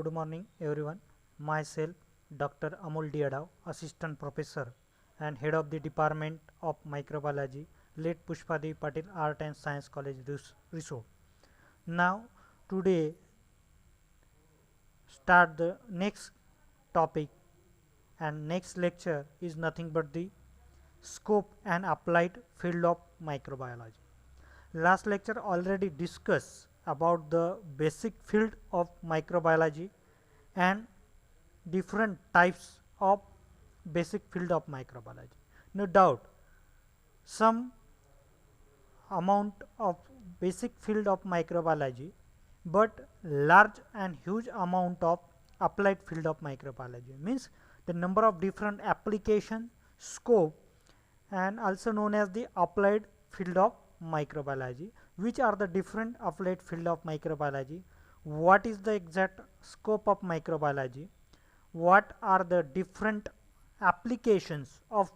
Good morning everyone. Myself Dr. Amol Diadav, Assistant Professor and Head of the Department of Microbiology, late Pushpadevi Patil Art and Science College, Risod. Now today start the next topic, and next lecture is nothing but the scope and applied field of microbiology. Last lecture already discussed about the basic field of microbiology and different types of basic field of microbiology. No doubt some amount of basic field of microbiology, but large and huge amount of applied field of microbiology, means the number of different application, scope, and also known as the applied field of microbiology. Which are the different applied field of microbiology? What is the exact scope of microbiology? What are the different applications of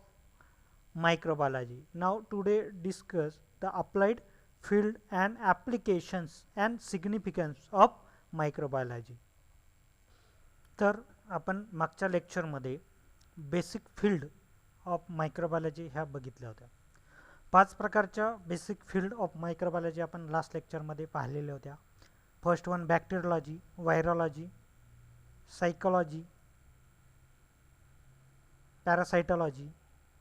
microbiology? Now today discuss the applied field and applications and significance of microbiology. तर आपण मागच्या लेक्चरमध्ये basic field of microbiology ह्या बघितल्या होत्या. 5 प्रकारच्या basic field of microbiology आपण last लेक्चरमध्ये पाहिलेल्या होत्या. फर्स्ट वन बॅक्टेरियोलॉजी, व्हायरोलॉजी, सायकोलॉजी, पॅरासायटॉलॉजी,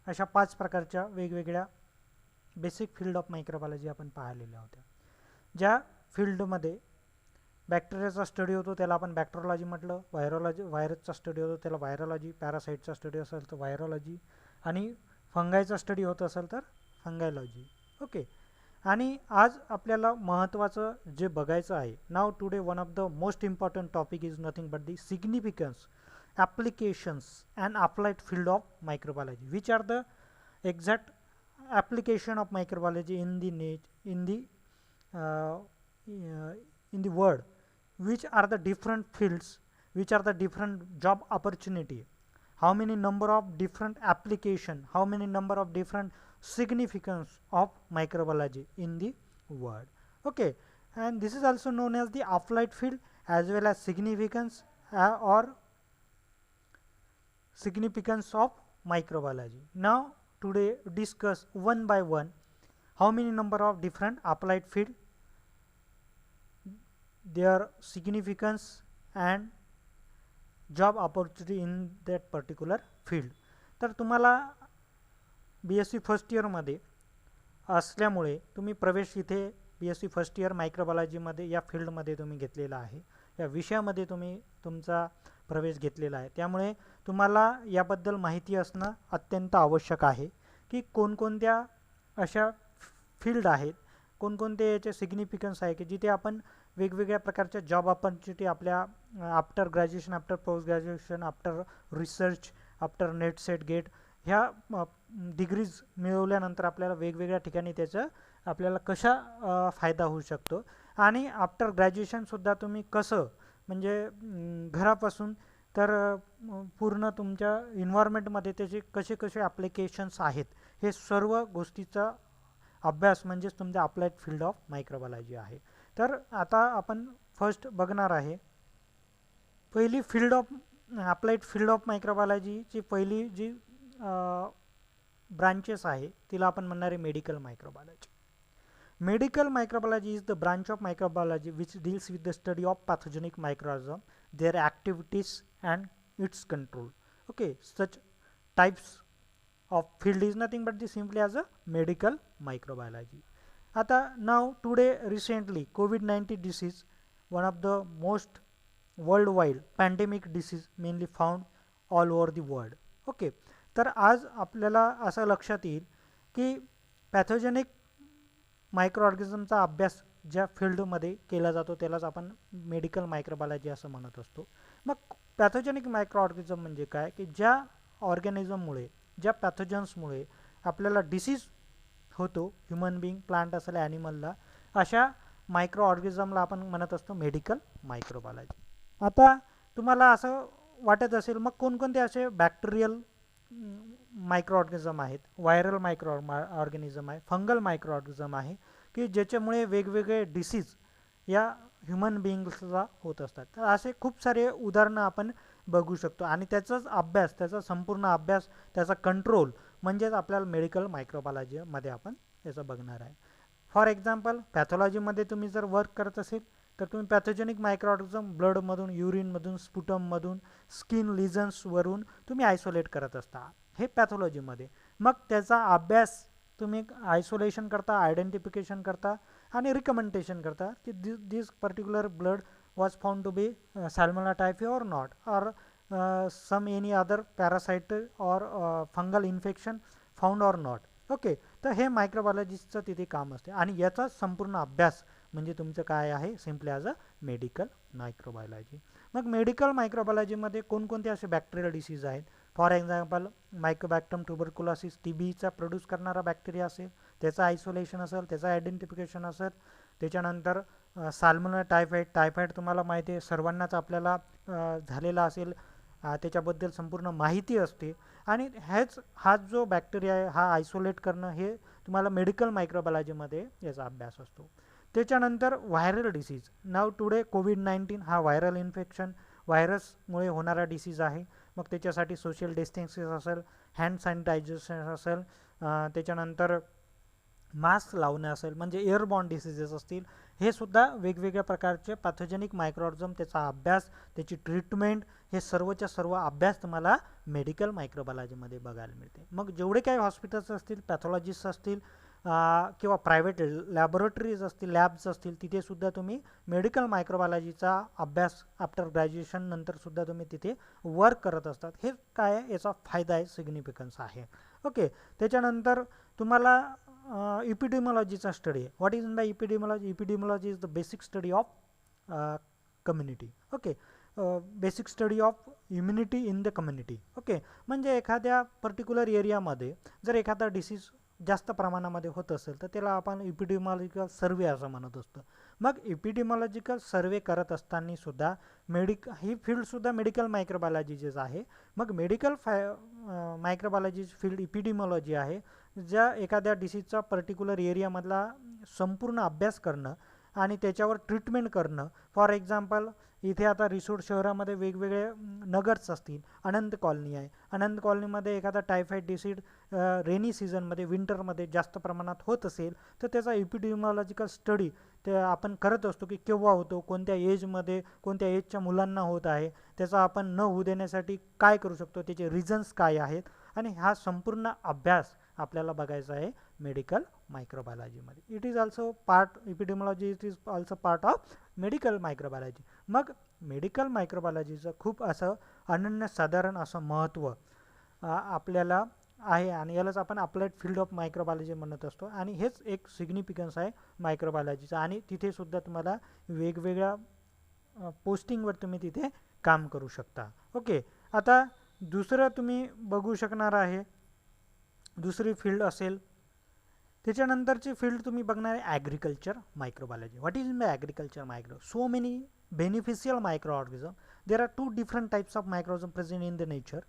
अशा 5 प्रकारच्या वेगवेगळ्या बेसिक फील्ड ऑफ मायक्रोबायोलॉजी आपण पाहिलेल्या होत्या. ज्या फील्डमध्ये बॅक्टेरियाचा स्टडी होतो त्याला आपण बॅक्टेरियोलॉजी म्हटलं, व्हायरसचा स्टडी होतो त्याला व्हायरोलॉजी, पॅरासाइटचा स्टडी असेल तर व्हायरोलॉजी, आणि फंगायचा स्टडी होत असेल तर फंगायलॉजी. ओके. आणि आज आपल्याला महत्त्वाचं जे बघायचं आहे, now today one of the most important topic is nothing but the significance, applications and applied field of microbiology. Which are the exact application of microbiology in the world? Which are the different fields? Which are the different job opportunity? How many number of different application? How many number of different significance of microbiology in the world? Okay, and this is also known as the applied field as well as significance or significance of microbiology. Now today discuss one by one how many number of different applied field, their significance and job opportunity in that particular field. तर तुम्हाला BSc first year मध्ये असल्यामुळे तुम्ही प्रवेश इथे BSc first year मायक्रोबायोलॉजीमध्ये या फील्डमध्ये तुम्ही घेतलेला आहे, या विषयामध्ये तुम्ही तुमचा प्रवेश घेतलेला आहे. त्यामुळे तुम्हाला याबद्दल माहिती असणं अत्यंत आवश्यक आहे की कोणकोणत्या अशा फील्ड आहेत, कोणकोणते याचे सिग्निफिकन्स आहे की जिथे आपण वेगवेगळ्या प्रकारच्या जॉब ऑपॉर्च्युनिटी आपल्या after graduation, after post graduation, after research, after NET SET GATE ह्या डिग्रीज मिळवल्यानंतर आपल्याला वेगवेगळ्या ठिकाणी त्याचा आपल्याला कशा फायदा होऊ शकतो, आणि आफ्टर ग्रॅज्युएशनसुद्धा तुम्ही कसं म्हणजे घरापासून तर पूर्ण तुमच्या इन्व्हायरमेंटमध्ये त्याचे कसे कसे ॲप्लिकेशन्स आहेत, हे सर्व गोष्टीचा अभ्यास म्हणजेच तुमच्या अप्लाइड फील्ड ऑफ मायक्रोबायोलॉजी आहे. तर आता आपण फर्स्ट बघणार आहे पहिली field of applied field of मायक्रोबायोलॉजीची पहिली जी ब्रांचेस आहे तिला आपण म्हणणार आहे medical microbiology. Medical microbiology is the branch of microbiology which deals with the study of pathogenic microorganisms, their activities and its control. Okay, such types of field is nothing but simply as a medical microbiology. Ata now today recently COVID-19 disease, one of the most worldwide pandemic disease mainly found all over the world. Okay, तर आज आपल्याला असं लक्षात येईल की pathogenic micro ऑर्गॅनिझमचा अभ्यास ज्या फील्डमध्ये केला जातो त्यालाच आपण मेडिकल मायक्रोबायोलॉजी असं म्हणत असतो. मग पॅथोजेनिक मायक्रो ऑर्गॅनिझम म्हणजे काय की ज्या ऑर्गॅनिझममुळे, ज्या पॅथोजन्समुळे आपल्याला डिसीज होतो, ह्युमन बिंग, प्लांट असेल, ॲनिमलला, अशा मायक्रो ऑर्गॅनिझमला आपण म्हणत असतो मेडिकल मायक्रोबायोलॉजी. आता तुम्हाला असं वाटत असेल मग कोणकोणते असे बॅक्टेरियल मायक्रो ऑर्गॅनिझम आहेत, व्हायरल मायक्रो ऑर्गॅनिझम आहे, फंगल मायक्रो ऑर्गॅनिझम आहे की ज्याच्यामुळे वेगवेगळे डिसीज या ह्युमन बिईंगसला होत असतात. तर असे खूप सारे उदाहरणं आपण बघू शकतो आणि त्याचाच अभ्यास, त्याचा संपूर्ण अभ्यास, त्याचा कंट्रोल म्हणजेच आपल्याला मेडिकल मायक्रोबायोलॉजीमध्ये आपण त्याचं बघणार आहे. फॉर एक्झाम्पल पॅथॉलॉजीमध्ये तुम्ही जर वर्क करत असेल तर तुम्ही पॅथोजेनिक मायक्रोऑर्गनिझम ब्लडमधून, युरिनमधून, स्पुटममधून, स्किन लिजन्सवरून तुम्ही आयसोलेट करत असता, हे पॅथॉलॉजीमध्ये. मग त्याचा अभ्यास तुम्ही आयसोलेशन करता, आयडेंटिफिकेशन करता आणि रिकमेंडेशन करता की this particular blood was found to be salmonella typhi or not, or some any other parasite or fungal infection found or not. Okay, तर हे मायक्रोबायोलॉजिस्टचं तिथे काम असते आणि याचा संपूर्ण अभ्यास म्हणजे तुमचं काय आहे, simply as a medical microbiology. मग मेडिकल मायक्रोबायोलॉजीमध्ये कोणकोणते असे बॅक्टेरियल डिसीज आहेत? फॉर एक्झाम्पल मायकोबॅक्टम ट्युबरकुलोसिस, टीबीचा प्रोड्यूस करणारा बॅक्टेरिया असेल, त्याचं आयसोलेशन असेल, त्याचं आयडेंटिफिकेशन असेल. त्याच्यानंतर साल्मोनेला टायफॉईड, टायफॉईड तुम्हाला माहिती आहे, सर्वांनाच आपल्याला झालेला असेल, त्याच्याबद्दल संपूर्ण माहिती असते आणि हा जो बॅक्टेरिया आहे हा आयसोलेट करणं हे तुम्हाला मेडिकल मायक्रोबायोलॉजीमध्ये याचा अभ्यास असतो. त्याच्यानंतर व्हायरल डिसीज. नाव टुडे कोविड-19 हा व्हायरल इन्फेक्शन, व्हायरसमुळे होणारा डिसीज आहे. मग त्याच्यासाठी सोशल डिस्टन्सिंग असेल, हँड सॅनिटायझेशन असेल, त्याच्यानंतर मास्क लावणे असेल, म्हणजे एअरबॉर्न डिसीजेस असतील, हे सुद्धा वेगवेगळ्या प्रकारचे पॅथोजेनिक मायक्रोऑर्गनिझम, त्याचा अभ्यास, त्याची ट्रीटमेंट, हे सर्वच्या सर्व अभ्यास तुम्हाला मेडिकल मायक्रोबायोलॉजीमध्ये बघायला मिळते. मग जेवढे काही हॉस्पिटल्स असतील, पॅथॉलॉजिस्ट असतील किंवा प्रायव्हेट लॅबोरेटरीज असतील, लॅब्स असतील, तिथे सुद्धा तुम्ही मेडिकल मायक्रोबायोलॉजीचा अभ्यास आफ्टर ग्रॅज्युएशन नंतर सुद्धा तुम्ही तिथे वर्क करत असतात. हे काय आहे, याचा फायदा आहे, सिग्निफिकन्स आहे. ओके, त्याच्यानंतर तुम्हाला इपिडेमियोलॉजीचा स्टडी आहे. What is in by epidemiology? Epidemiology is the basic study of community. Okay, basic study of immunity in the community. Okay, म्हणजे एखाद्या पर्टिक्युलर एरियामध्ये जर एखादा डिसीज जास्त प्रमाणामध्ये होत असेल तर त्याला आपण इपिडेमियोलॉजिकल सर्वे असं म्हणत असतो. मग इपिडेमियोलॉजिकल सर्वे करत असताना सुद्धा ही फील्डसुद्धा मेडिकल मायक्रोबायोलॉजीचीच आहे. मग मेडिकल मायक्रोबायोलॉजी फील्ड इपिडेमियोलॉजी आहे, ज्या एखाद्या डिसीजचा पर्टिक्युलर एरियामधला संपूर्ण अभ्यास करणं आणि त्याच्यावर ट्रीटमेंट करणं. फॉर एक्झाम्पल इथे आता रिसोड शहरामध्ये वेगवेगळे नगर्स असतील, अनंत कॉलनी आहे, अनंत कॉलनीमध्ये एखादा टायफॉईड डिसीज रेनी सीझनमध्ये, विंटरमध्ये जास्त प्रमाणात होत असेल तर त्याचा इपिडेमियोलॉजिकल स्टडी ते आपण करत असतो की केव्हा होतो, कोणत्या एजमध्ये, कोणत्या एजच्या मुलांना होत आहे, त्याचा आपण न होऊ देण्यासाठी काय करू शकतो, त्याचे रिझन्स काय आहेत, आणि हा संपूर्ण अभ्यास आपल्याला बघायचा आहे मेडिकल मायक्रोबायोलॉजीमध्ये. It is also part, epidemiology it is also part of medical microbiology. मग मेडिकल मायक्रोबायोलॉजीचं खूप असं अनन्यसाधारण असं महत्त्व आपल्याला आहे आणि यालाच आपण अप्लाइड फील्ड ऑफ मायक्रोबायोलॉजी म्हणत असतो आणि हेच एक सिग्निफिकन्स आहे मायक्रोबायोलॉजीचा. आणि तिथे सुद्धा तुम्हाला वेगवेगळ्या पोस्टिंगवर तुम्ही तिथे काम करू शकता. ओके, आता दुसरं तुम्ही बघू शकणार आहे, दुसरी फील्ड असेल त्याच्यानंतरची फील्ड तुम्ही बघणार आहे agriculture microbiology. What is in by agriculture micro? So many beneficial microorganism. There are two different types of microorganism present in the nature.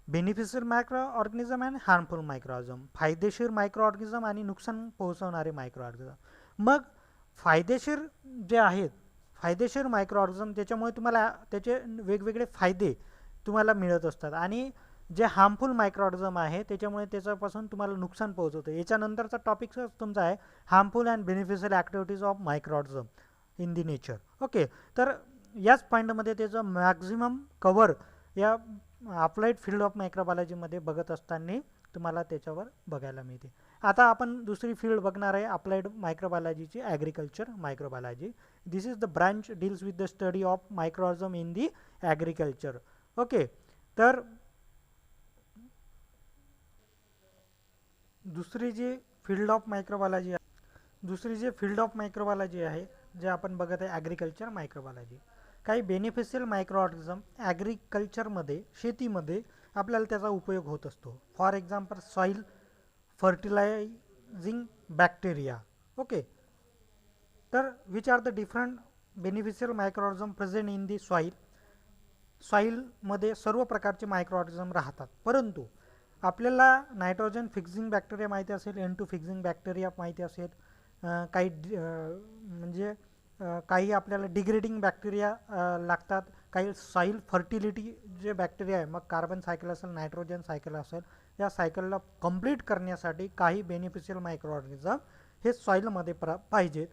Beneficial microorganism and harmful microorganism. फायदेशीर मायक्रोऑर्गनिझम आणि नुकसान पोहोचवणारे मायक्रोऑर्गनिझम. मग फायदेशीर जे आहेत, फायदेशीर मायक्रोऑर्गनिझम, त्याच्यामुळे तुम्हाला त्याचे वेगवेगळे फायदे तुम्हाला मिळत असतात आणि जे हार्मफुल मायक्रोऑर्गनिझम आहे त्याच्यामुळे त्याच्यापासून तुम्हाला नुकसान पोहोचवतं. याच्यानंतरचा टॉपिकच तुमचा आहे harmful and beneficial activities of microorganism in the nature. Okay, तर याच पॉईंटमध्ये त्याचं मॅक्झिमम कव्हर या अप्लाइड फील्ड ऑफ मायक्रोबायोलॉजीमध्ये बघत असताना तुम्हाला त्याच्यावर बघायला मिळते. आता आपण दुसरी फील्ड बघणार आहे अप्लाइड मायक्रोबायोलॉजीची, agriculture microbiology. This is the branch deals with the study of microorganism in the agriculture. Okay, तर दुसरी जी फील्ड ऑफ मायक्रोबायोलॉजी आहे जे आपण बघत आहे ॲग्रिकल्चर मायक्रोबायोलॉजी. काही बेनिफिशियल मायक्रोऑर्गनिझम ॲग्रिकल्चरमध्ये, शेतीमध्ये आपल्याला त्याचा उपयोग होत असतो. For example soil fertilising bacteria. Okay, तर which are the different beneficial microorganism present in the soil. सॉईलमध्ये सर्व प्रकारचे मायक्रोऑर्गनिझम राहतात, परंतु आपल्याला नायट्रोजन फिक्सिंग बॅक्टेरिया माहिती असेल, N2 फिक्सिंग बॅक्टेरिया माहिती असेल, काही म्हणजे काही आपल्याला डिग्रेडिंग बॅक्टेरिया लागतात, काही सॉईल फर्टिलिटी जे बॅक्टेरिया आहे, मग कार्बन सायकल असेल, नायट्रोजन सायकल असेल, या सायकलला कंप्लीट करण्यासाठी काही बेनिफिशियल मायक्रो ऑर्गॅनिझम हे सॉईलमध्ये पाहिजे,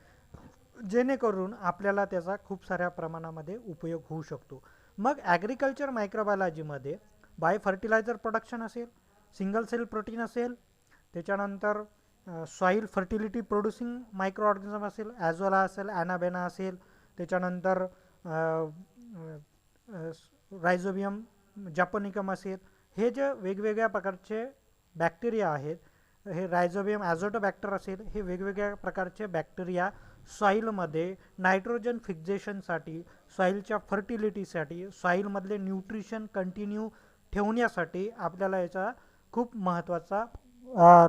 जेणेकरून आपल्याला त्याचा खूप साऱ्या प्रमाणामध्ये उपयोग होऊ शकतो. मग ॲग्रिकल्चर मायक्रोबायोलॉजीमध्ये बाय फर्टिलायझर प्रोडक्शन असेल, सिंगल सेल प्रोटीन असेल, त्याच्यानंतर soil fertility producing micro organism असेल, ॲझोला असेल, ॲनाबेना असेल, त्याच्यानंतर रायझोबियम जॅपोनिकम असेल, हे जे वेगवेगळ्या प्रकारचे बॅक्टेरिया आहेत, हे रायझोबियम ॲझोटोबॅक्टर असेल, हे वेगवेगळ्या प्रकारचे बॅक्टेरिया सॉईलमध्ये नायट्रोजन फिक्सेशनसाठी, सॉईलच्या फर्टिलिटीसाठी, सॉईलमधले न्यूट्रिशन कंटिन्यू ठेवण्यासाठी आपल्याला याचा खूप महत्त्वाचा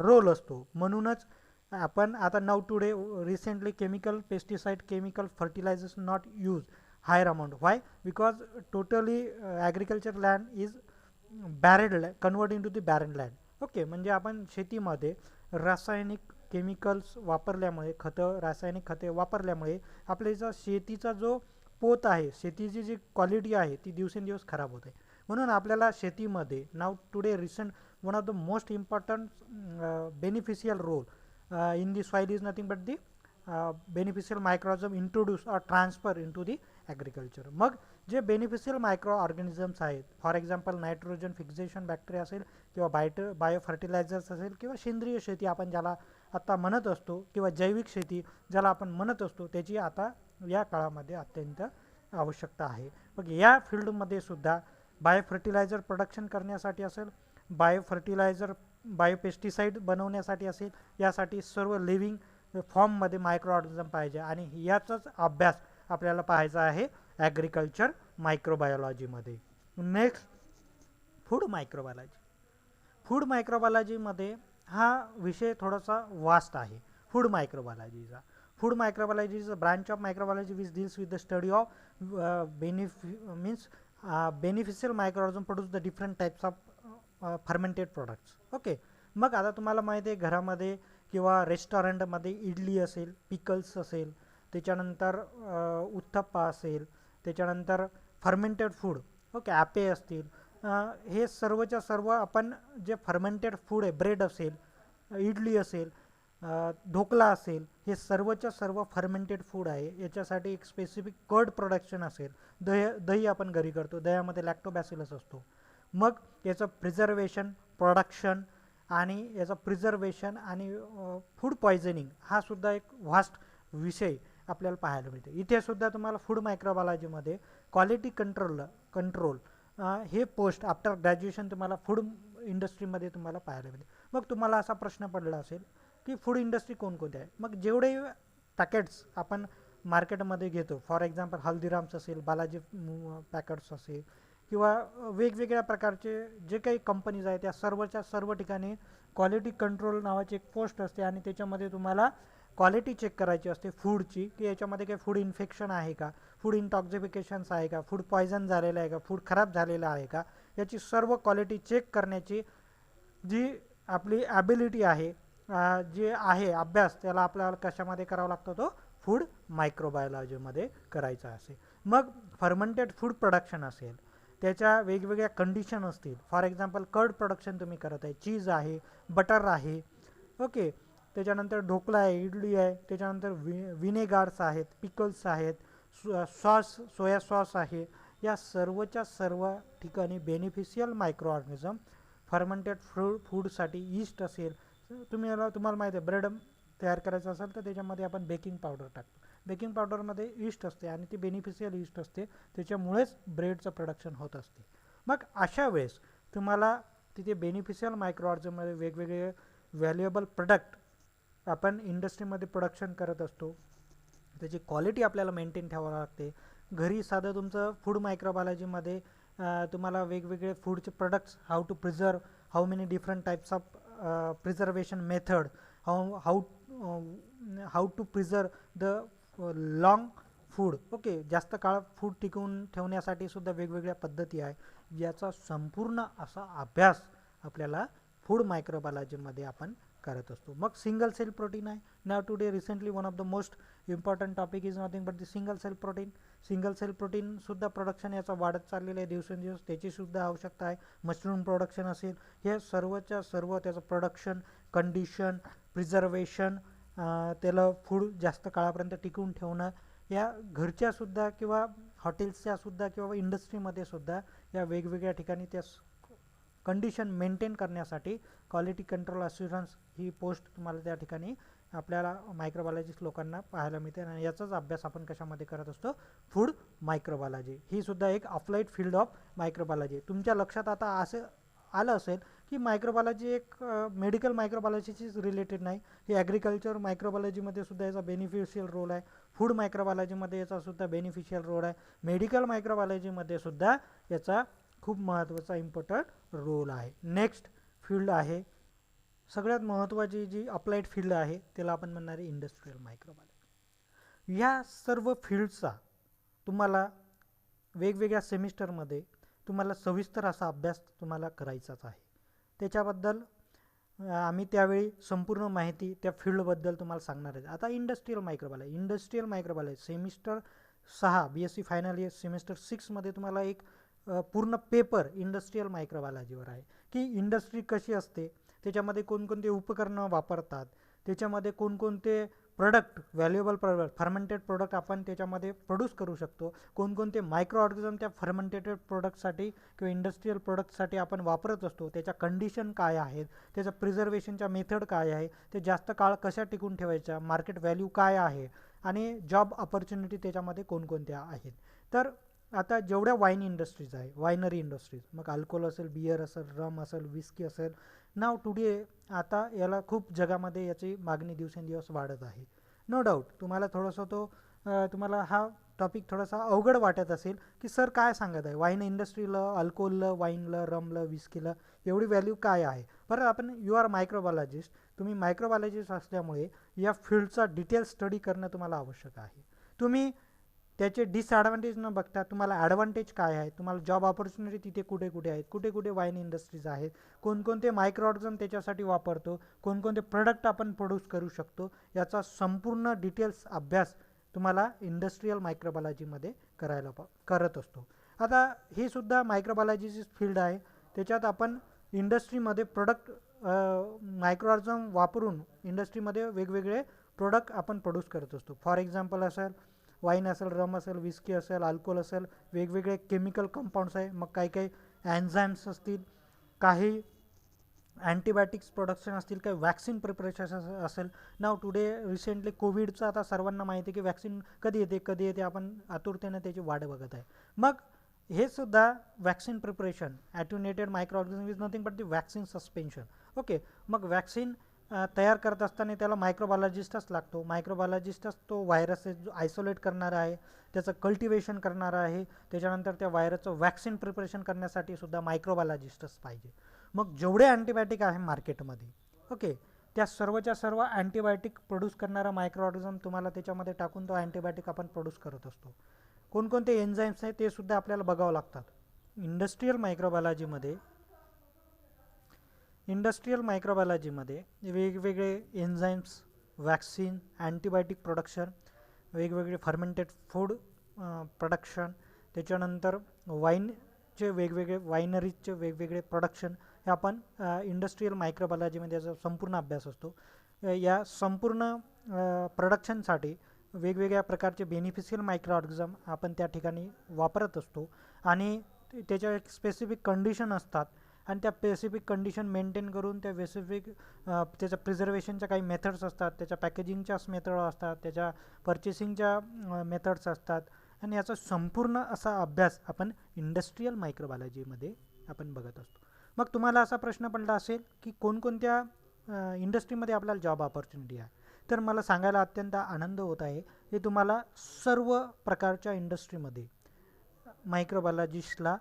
रोल असतो. म्हणूनच आपण आता now today recently chemical pesticide, chemical fertilizers not use higher amount. Why? Because totally agriculture land is barred, convert into the barren land. Okay, म्हणजे आपण शेतीमध्ये रासायनिक केमिकल्स वापरल्यामुळे, रासायनिक खते वापरल्यामुळे आपल्या शेतीचा जो पोत आहे, शेतीची जी क्वालिटी आहे ती दिवसेंदिवस खराब होते. म्हणून आपल्याला शेतीमध्ये now today recent one of the most important beneficial role in the soil is nothing but the beneficial microorganism introduce or transfer into the agriculture. मग जे बेनिफिशियल मायक्रो ऑर्गॅनिझम्स आहेत, for example nitrogen fixation bacteria असेल, किंवा bio fertilisers असेल, किंवा सेंद्रिय शेती आपण ज्याला आता म्हणत असतो, किंवा जैविक शेती ज्याला आपण म्हणत असतो, त्याची आता या काळामध्ये अत्यंत आवश्यकता आहे. मग या फील्डमध्ये सुद्धा बायो फर्टिलायझर प्रोडक्शन करण्यासाठी असेल, बायो फर्टिलायझर, बायो पेस्टिसाइड बनवण्यासाठी असेल, यासाठी सर्व लिव्हिंग फॉर्ममध्ये मायक्रो ऑर्गॅनिझम पाहिजे, आणि याचाच अभ्यास आपल्याला पाहायचा आहे ॲग्रिकल्चर मायक्रोबायोलॉजीमध्ये. Next, food microbiology. फूड मायक्रोबायोलॉजीमध्ये हा विषय थोडासा वास्ट आहे. फूड मायक्रोबायोलॉजीचा is a branch of microbiology which deals with the study of beneficial microorganism produce the different types of fermented products. Okay, मग आता तुम्हाला माहिती आहे, घरामध्ये किंवा रेस्टॉरंटमध्ये इडली असेल, पिकल्स असेल, त्याच्यानंतर उत्तप्पा असेल, त्याच्यानंतर फर्मेंटेड फूड, ओके, ॲपे असतील, हे सर्वच्या सर्व आपण जे फर्मेंटेड फूड आहे, ब्रेड असेल, इडली असेल, ढोकला असेल, हे सर्वच्या सर्व फर्मेंटेड फूड आहे. याच्यासाठी एक स्पेसिफिक कर्ड प्रोडक्शन असेल, दही आपण घरी करतो, दह्यामध्ये लॅक्टोबॅसिलस असतो. मग याचं प्रिझर्वेशन, प्रोडक्शन आणि याचं प्रिझर्वेशन आणि फूड पॉयझनिंग हा सुद्धा एक व्हास्ट विषय आपल्याला पाहायला मिळते. इथे सुद्धा तुम्हाला फूड मायक्रोबायोलॉजीमध्ये क्वालिटी कंट्रोल हे पोस्ट आफ्टर ग्रॅज्युएशन तुम्हाला फूड इंडस्ट्रीमध्ये तुम्हाला पाहायला मिळते. मग तुम्हाला असा प्रश्न पडला असेल की फूड इंडस्ट्री कोणकोणते आहे. मग जेवढे पॅकेट्स आपण मार्केटमध्ये घेतो, फॉर एक्झाम्पल हल्दीराम्स असेल, बालाजी पॅकेट्स असेल, किंवा वेगवेगळ्या प्रकारचे जे काही कंपनीज आहेत, त्या सर्वच्या सर्व ठिकाणी क्वालिटी कंट्रोल नावाची एक पोस्ट असते, आणि त्याच्यामध्ये तुम्हाला क्वालिटी चेक करायची असते फूडची, की याच्यामध्ये काही फूड इन्फेक्शन आहे का, फूड इंटॉक्सिफिकेशन्स आहे का, फूड पॉयझन झालेलं आहे का, फूड खराब झालेलं आहे का, याची सर्व क्वालिटी चेक करण्याची जी आपली ॲबिलिटी आहे, जे आहे अभ्यास, त्याला आपल्याला कशामध्ये करावा लागतो, तो फूड मायक्रोबायोलॉजीमध्ये करायचा असेल. मग फर्मेंटेड फूड प्रोडक्शन असेल, त्याच्या वेगवेगळ्या कंडिशन असतील. फॉर एक्झाम्पल कर्ड प्रोडक्शन तुम्ही करत आहे, चीज आहे, बटर आहे, ओके, त्याच्यानंतर ढोकला आहे, इडली आहे, त्याच्यानंतर विनेगार्स आहेत, पिकल्स आहेत, सॉस, सोया सॉस आहे, या सर्वच्या सर्व ठिकाणी बेनिफिशियल मायक्रो ऑर्गॅनिझम फर्मेंटेड फूडसाठी ईस्ट असेल. तुम्हाला माहिती आहे, ब्रेड तयार करायचं असेल तर त्याच्यामध्ये आपण बेकिंग पावडर टाकतो. बेकिंग पावडरमध्ये ईस्ट असते आणि ती बेनिफिशियल ईस्ट असते, त्याच्यामुळेच ब्रेडचं प्रोडक्शन होत असते. मग अशा वेळेस तुम्हाला तिथे बेनिफिशियल मायक्रो ऑर्गॅनिझममध्ये वेगवेगळे व्हॅल्युएबल प्रोडक्ट आपण इंडस्ट्रीमध्ये प्रोडक्शन करत असतो, त्याची क्वालिटी आपल्याला मेंटेन ठेवावी लागते. घरी साधं तुमचं फूड मायक्रोबायोलॉजीमध्ये तुम्हाला वेगवेगळे फूडचे products, how to preserve, how many different types of preservation method, how to preserve the long food, okay, जास्त काळ फूड टिकवून ठेवण्यासाठी सुद्धा वेगवेगळ्या पद्धती आहे. याचा संपूर्ण असा अभ्यास आपल्याला फूड मायक्रोबायोलॉजीमध्ये आपण करत असतो. मग सिंगल सेल प्रोटीन आहे. Now today recently one of the most important topic is nothing but the single cell protein. Single cell protein सुद्धा प्रोडक्शन याचा वाढत चाललेलं आहे दिवसेंदिवस, त्याची सुद्धा आवश्यकता आहे. मशरूम प्रोडक्शन असेल, हे सर्वच्या सर्व त्याचं प्रोडक्शन, कंडिशन, प्रिझर्वेशन, त्याला फूड जास्त काळापर्यंत टिकवून ठेवणं, या घरच्या सुद्धा किंवा हॉटेल्सच्या सुद्धा किंवा इंडस्ट्रीमध्ये सुद्धा या वेगवेगळ्या ठिकाणी त्या कंडिशन मेंटेन करण्यासाठी क्वालिटी कंट्रोल अश्युरन्स ही पोस्ट तुम्हाला त्या ठिकाणी आपल्याला मायक्रोबायोलॉजिस्ट लोकांना पाहायला मिळते. आणि याचाच अभ्यास आपण कशामध्ये करत असतो, फूड मायक्रोबायोलॉजी. ही सुद्धा एक अप्लाइड फील्ड ऑफ मायक्रोबायोलॉजी. तुमच्या लक्षात आता असं आलं असेल की मायक्रोबायोलॉजी एक मेडिकल मायक्रोबायोलॉजीचीच रिलेटेड नाही, ही ॲग्रिकल्चर मायक्रोबायोलॉजीमध्ये सुद्धा याचा बेनिफिशियल रोल आहे, फूड मायक्रोबायोलॉजीमध्ये याचा सुद्धा बेनिफिशियल रोल आहे, मेडिकल मायक्रोबायोलॉजीमध्ये सुद्धा याचा खूप महत्त्वाचा इम्पॉर्टंट रोल आहे. नेक्स्ट फील्ड आहे, सगळ्यात महत्त्वाची जी अप्लाइड फील्ड आहे त्याला आपण म्हणणार आहे इंडस्ट्रियल मायक्रोबायोलॉजी. या सर्व फील्डचा तुम्हाला वेगवेगळ्या सेमिस्टरमध्ये तुम्हाला सविस्तर असा अभ्यास तुम्हाला करायचाच आहे. त्याच्याबद्दल आम्ही त्यावेळी संपूर्ण माहिती त्या फील्डबद्दल तुम्हाला सांगणार आहे. आता industrial microbiology semester 6 BSc final year semester 6मध्ये तुम्हाला एक पूर्ण पेपर इंडस्ट्रियल मायक्रोबायोलॉजीवर आहे की इंडस्ट्री कशी असते, त्याच्यामध्ये कोणकोणते उपकरणं वापरतात, त्याच्यामध्ये कोणकोणते product valuable product fermented product आपण त्याच्यामध्ये प्रोड्यूस करू शकतो, कोणकोणते मायक्रो ऑर्गॅनिझम त्या फर्मेंटेटेड प्रोडक्टसाठी किंवा इंडस्ट्रियल प्रोडक्टसाठी आपण वापरत असतो, त्याच्या कंडिशन काय आहेत, त्याचं प्रिझर्वेशनच्या मेथड काय आहे, ते जास्त काळ कशा टिकून ठेवायच्या, मार्केट व्हॅल्यू काय आहे आणि जॉब ऑपॉर्च्युनिटी त्याच्यामध्ये कोणकोणत्या आहेत. तर आता जेवढ्या वाईन इंडस्ट्रीज आहे, वायनरी इंडस्ट्रीज, मग अल्कोहोल असेल, बियर असेल, रम असेल, विस्की असेल, नाव टुडे आता याला खूप जगामध्ये याची मागणी दिवसेंदिवस वाढत आहे. नो डाऊट तुम्हाला थोडंसं तुम्हाला हा टॉपिक थोडासा अवघड वाटत असेल की सर काय सांगत आहे, वाईन इंडस्ट्रीला, अल्कोहोलला, वाईनला, रमला, विस्कीला एवढी व्हॅल्यू काय आहे. बरं, आपण यू आर मायक्रोबायोलॉजिस्ट, तुम्ही मायक्रोबायोलॉजिस्ट असल्यामुळे या फील्डचा डिटेल स्टडी करणं तुम्हाला आवश्यक आहे. तुम्ही त्याचे डिसॲडव्हान्टेज न बघता तुम्हाला ॲडव्हान्टेज काय आहे, तुम्हाला जॉब ऑपॉर्च्युनिटी तिथे कुठे कुठे आहेत, कुठे कुठे वाईन इंडस्ट्रीज आहेत, कोणकोणते मायक्रो ऑर्गॅनिझम त्याच्यासाठी वापरतो, कोणकोणते प्रोडक्ट आपण प्रोड्यूस करू शकतो, याचा संपूर्ण डिटेल्स अभ्यास तुम्हाला इंडस्ट्रियल मायक्रोबायोलॉजीमध्ये करत असतो. आता हे सुद्धा मायक्रोबायोलॉजीची फील्ड आहे. त्याच्यात आपण इंडस्ट्रीमध्ये प्रोडक्ट मायक्रो ऑर्गॅनिझम वापरून इंडस्ट्रीमध्ये वेगवेगळे प्रोडक्ट आपण प्रोड्यूस करत असतो. फॉर एक्झाम्पल असेल वाईन असेल, रम असेल, विस्की असेल, अल्कोहोल असेल, वेगवेगळे केमिकल कंपाऊंड्स आहे, मग काही काही एन्झाईम्स असतील, काही अँटीबायोटिक्स प्रोडक्शन असतील, काही वॅक्सिन प्रिपरेशन असेल. नाव टुडे रिसेंटली कोविडचं आता सर्वांना माहिती आहे की वॅक्सिन कधी येते आपण आतुरतेने त्याची वाट बघत आहे. मग हे सुद्धा vaccine preparation attenuated micro organism is nothing but the vaccine suspension. Okay, मग वॅक्सिन तयार करत असताना त्याला मायक्रोबायोलॉजिस्टच लागतो. मायक्रोबायोलॉजिस्टच तो व्हायरस जो आयसोलेट करणारा आहे, त्याचं कल्टिवेशन करणारा आहे, त्याच्यानंतर त्या व्हायरसचं वॅक्सिन प्रिपरेशन करण्यासाठी सुद्धा मायक्रोबायोलॉजिस्टच पाहिजे. मग जेवढे अँटीबायोटिक आहे मार्केटमध्ये, ओके, त्या सर्वच्या सर्व अँटीबायोटिक प्रोड्यूस करणारा मायक्रो ऑर्गॅनिझम तुम्हाला त्याच्यामध्ये टाकून तो अँटीबायोटिक आपण प्रोड्यूस करत असतो. कोणकोणते एन्झाईम्स आहेत ते सुद्धा आपल्याला बघावं लागतात. इंडस्ट्रियल मायक्रोबायोलॉजीमध्ये वेगवेगळे एन्झाईम्स, वॅक्सिन, अँटीबायोटिक प्रोडक्शन, वेगवेगळे फर्मेंटेड फूड प्रोडक्शन, त्याच्यानंतर वायनरीजचे वेगवेगळे प्रोडक्शन, हे आपण इंडस्ट्रियल मायक्रोबायोलॉजीमध्ये याचा संपूर्ण अभ्यास असतो. या संपूर्ण प्रोडक्शनसाठी वेगवेगळ्या प्रकारचे बेनिफिशियल मायक्रो ऑर्गॅनिझम आपण त्या ठिकाणी वापरत असतो आणि त्याच्या एक स्पेसिफिक कंडिशन असतात आणि त्या स्पेसिफिक कंडिशन मेंटेन करून त्या त्याच्या प्रिझर्वेशनच्या काही मेथड्स असतात, त्याच्या पॅकेजिंगच्याच मेथड असतात, त्याच्या पर्चेसिंगच्या मेथड्स असतात आणि याचा संपूर्ण असा अभ्यास आपण इंडस्ट्रियल मायक्रोबायोलॉजीमध्ये आपण बघत असतो. मग तुम्हाला असा प्रश्न पडला असेल की कोणकोणत्या इंडस्ट्रीमध्ये आपल्याला जॉब ऑपॉर्च्युनिटी आहे, तर मला सांगायला अत्यंत आनंद होत आहे की तुम्हाला सर्व प्रकारच्या इंडस्ट्रीमध्ये मायक्रोबायोलॉजिस्टला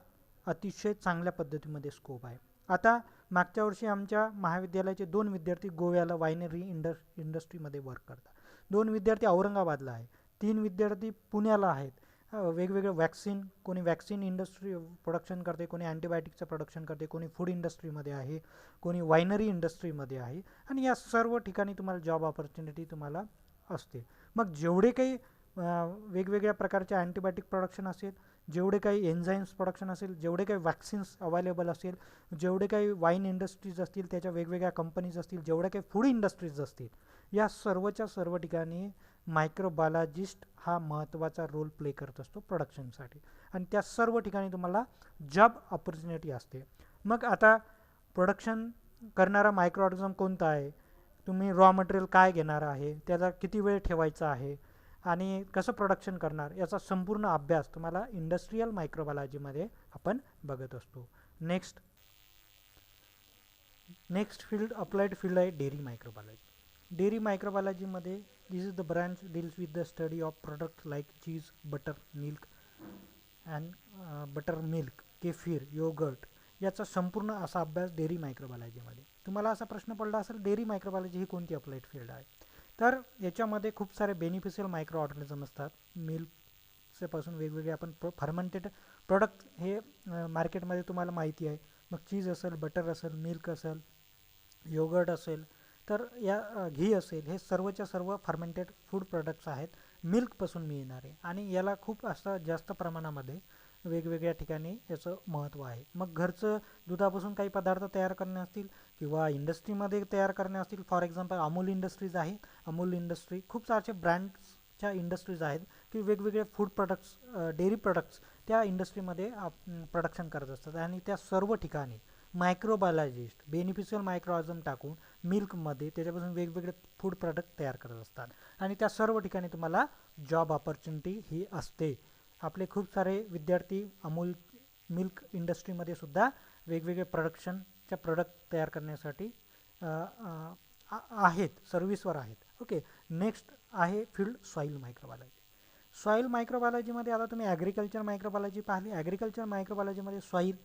अतिशय चांगल्या पद्धतीमध्ये स्कोप आहे. आता मागच्या वर्षी आमच्या महाविद्यालयाचे 2 विद्यार्थी गोव्याला वायनरी इंडस्ट्रीमध्ये वर्क करतात. 2 विद्यार्थी औरंगाबादला आहे, 3 विद्यार्थी पुण्याला आहेत वेगवेगळे वॅक्सिन, कोणी वॅक्सिन इंडस्ट्री प्रोडक्शन करते, कोणी अँटीबायोटिकचं प्रोडक्शन करते, कोणी फूड इंडस्ट्रीमध्ये आहे, कोणी वायनरी इंडस्ट्रीमध्ये आहे, आणि या सर्व ठिकाणी तुम्हाला जॉब ऑपॉर्च्युनिटी तुम्हाला असते. मग जेवढे काही वेगवेगळ्या प्रकारचे अँटीबायोटिक प्रोडक्शन असेल, जेवढे काही एन्झाईम्स प्रोडक्शन असेल, जेवढे काही वॅक्सिन्स अवेलेबल असेल, जेवढे काही वाईन इंडस्ट्रीज असतील, त्याच्या वेगवेगळ्या कंपनीज असतील, जेवढ्या काही फूड इंडस्ट्रीज असतील, या सर्वच्या सर्व ठिकाणी मायक्रोबायोलॉजिस्ट हा महत्त्वाचा रोल प्ले करत असतो प्रोडक्शनसाठी, आणि त्या सर्व ठिकाणी तुम्हाला जॉब ऑपॉर्च्युनिटी असते. मग आता प्रोडक्शन करणारा मायक्रो ऑर्गॅनिझम कोणता आहे, तुम्ही रॉ मटेरियल काय घेणार आहे, त्याला किती वेळ ठेवायचा आहे, आणि कसं प्रोडक्शन करणार, याचा संपूर्ण अभ्यास तुम्हाला इंडस्ट्रियल मायक्रोबायोलॉजीमध्ये आपण बघत असतो. नेक्स्ट फील्ड, अप्लाइड फील्ड आहे डेअरी मायक्रोबायोलॉजी. डेअरी मायक्रोबायोलॉजीमध्ये this is the branch deals with the study of product like cheese, butter milk, kefir, yogurt, याचा संपूर्ण असा अभ्यास डेअरी मायक्रोबायोलॉजीमध्ये. तुम्हाला असा प्रश्न पडला असेल, डेअरी मायक्रोबायोलॉजी ही कोणती अप्लाइड फील्ड आहे? तर याच्यामध्ये खूप सारे बेनिफिशियल मायक्रो ऑर्गॅनिझम असतात. मिल्कचे पासून वेगवेगळे आपण फर्मेंटेड प्रोडक्ट हे मार्केटमध्ये तुम्हाला माहिती आहे. मग चीज असेल, बटर असेल, मिल्क असेल, योगर्ट असेल, तर या घी असेल, हे सर्वच्या सर्व फर्मेंटेड फूड प्रोडक्ट्स आहेत, मिल्कपासून मिळणारे, आणि याला खूप असं जास्त प्रमाणामध्ये वेगवेगळ्या ठिकाणी याचं महत्त्व आहे. मग घरचं दुधापासून काही पदार्थ तयार करणे असतील किंवा इंडस्ट्रीमध्ये तयार करणे असतील, फॉर एक्झाम्पल अमूल इंडस्ट्रीज आहे, अमूल इंडस्ट्री, खूप सारे ब्रँड्सच्या इंडस्ट्रीज आहेत की वेगवेगळे फूड प्रोडक्ट्स, डेअरी प्रोडक्ट्स त्या इंडस्ट्रीमध्ये प्रोडक्शन करत असतात, आणि त्या सर्व ठिकाणी मायक्रोबायोलॉजिस्ट बेनिफिशियल मायक्रोऑर्गॅनिझम टाकून मिल्कमध्ये त्याच्यापासून वेगवेगळे फूड प्रोडक्ट तयार करत असतात, आणि त्या सर्व ठिकाणी तुम्हाला जॉब ऑपॉर्च्युनिटी ही असते. आपले खूप सारे विद्यार्थी अमूल मिल्क इंडस्ट्रीमध्ये सुद्धा वेगवेगळे प्रोडक्शनच्या प्रोडक्ट तयार करण्यासाठी आहेत, सर्व्हिसवर आहेत. ओके, नेक्स्ट आहे फील्ड सॉईल मायक्रोबायोलॉजी. सॉईल मायक्रोबायोलॉजीमध्ये आता तुम्ही ॲग्रिकल्चर मायक्रोबायोलॉजी पाहिली. ॲग्रिकल्चर मायक्रोबायोलॉजीमध्ये सॉईल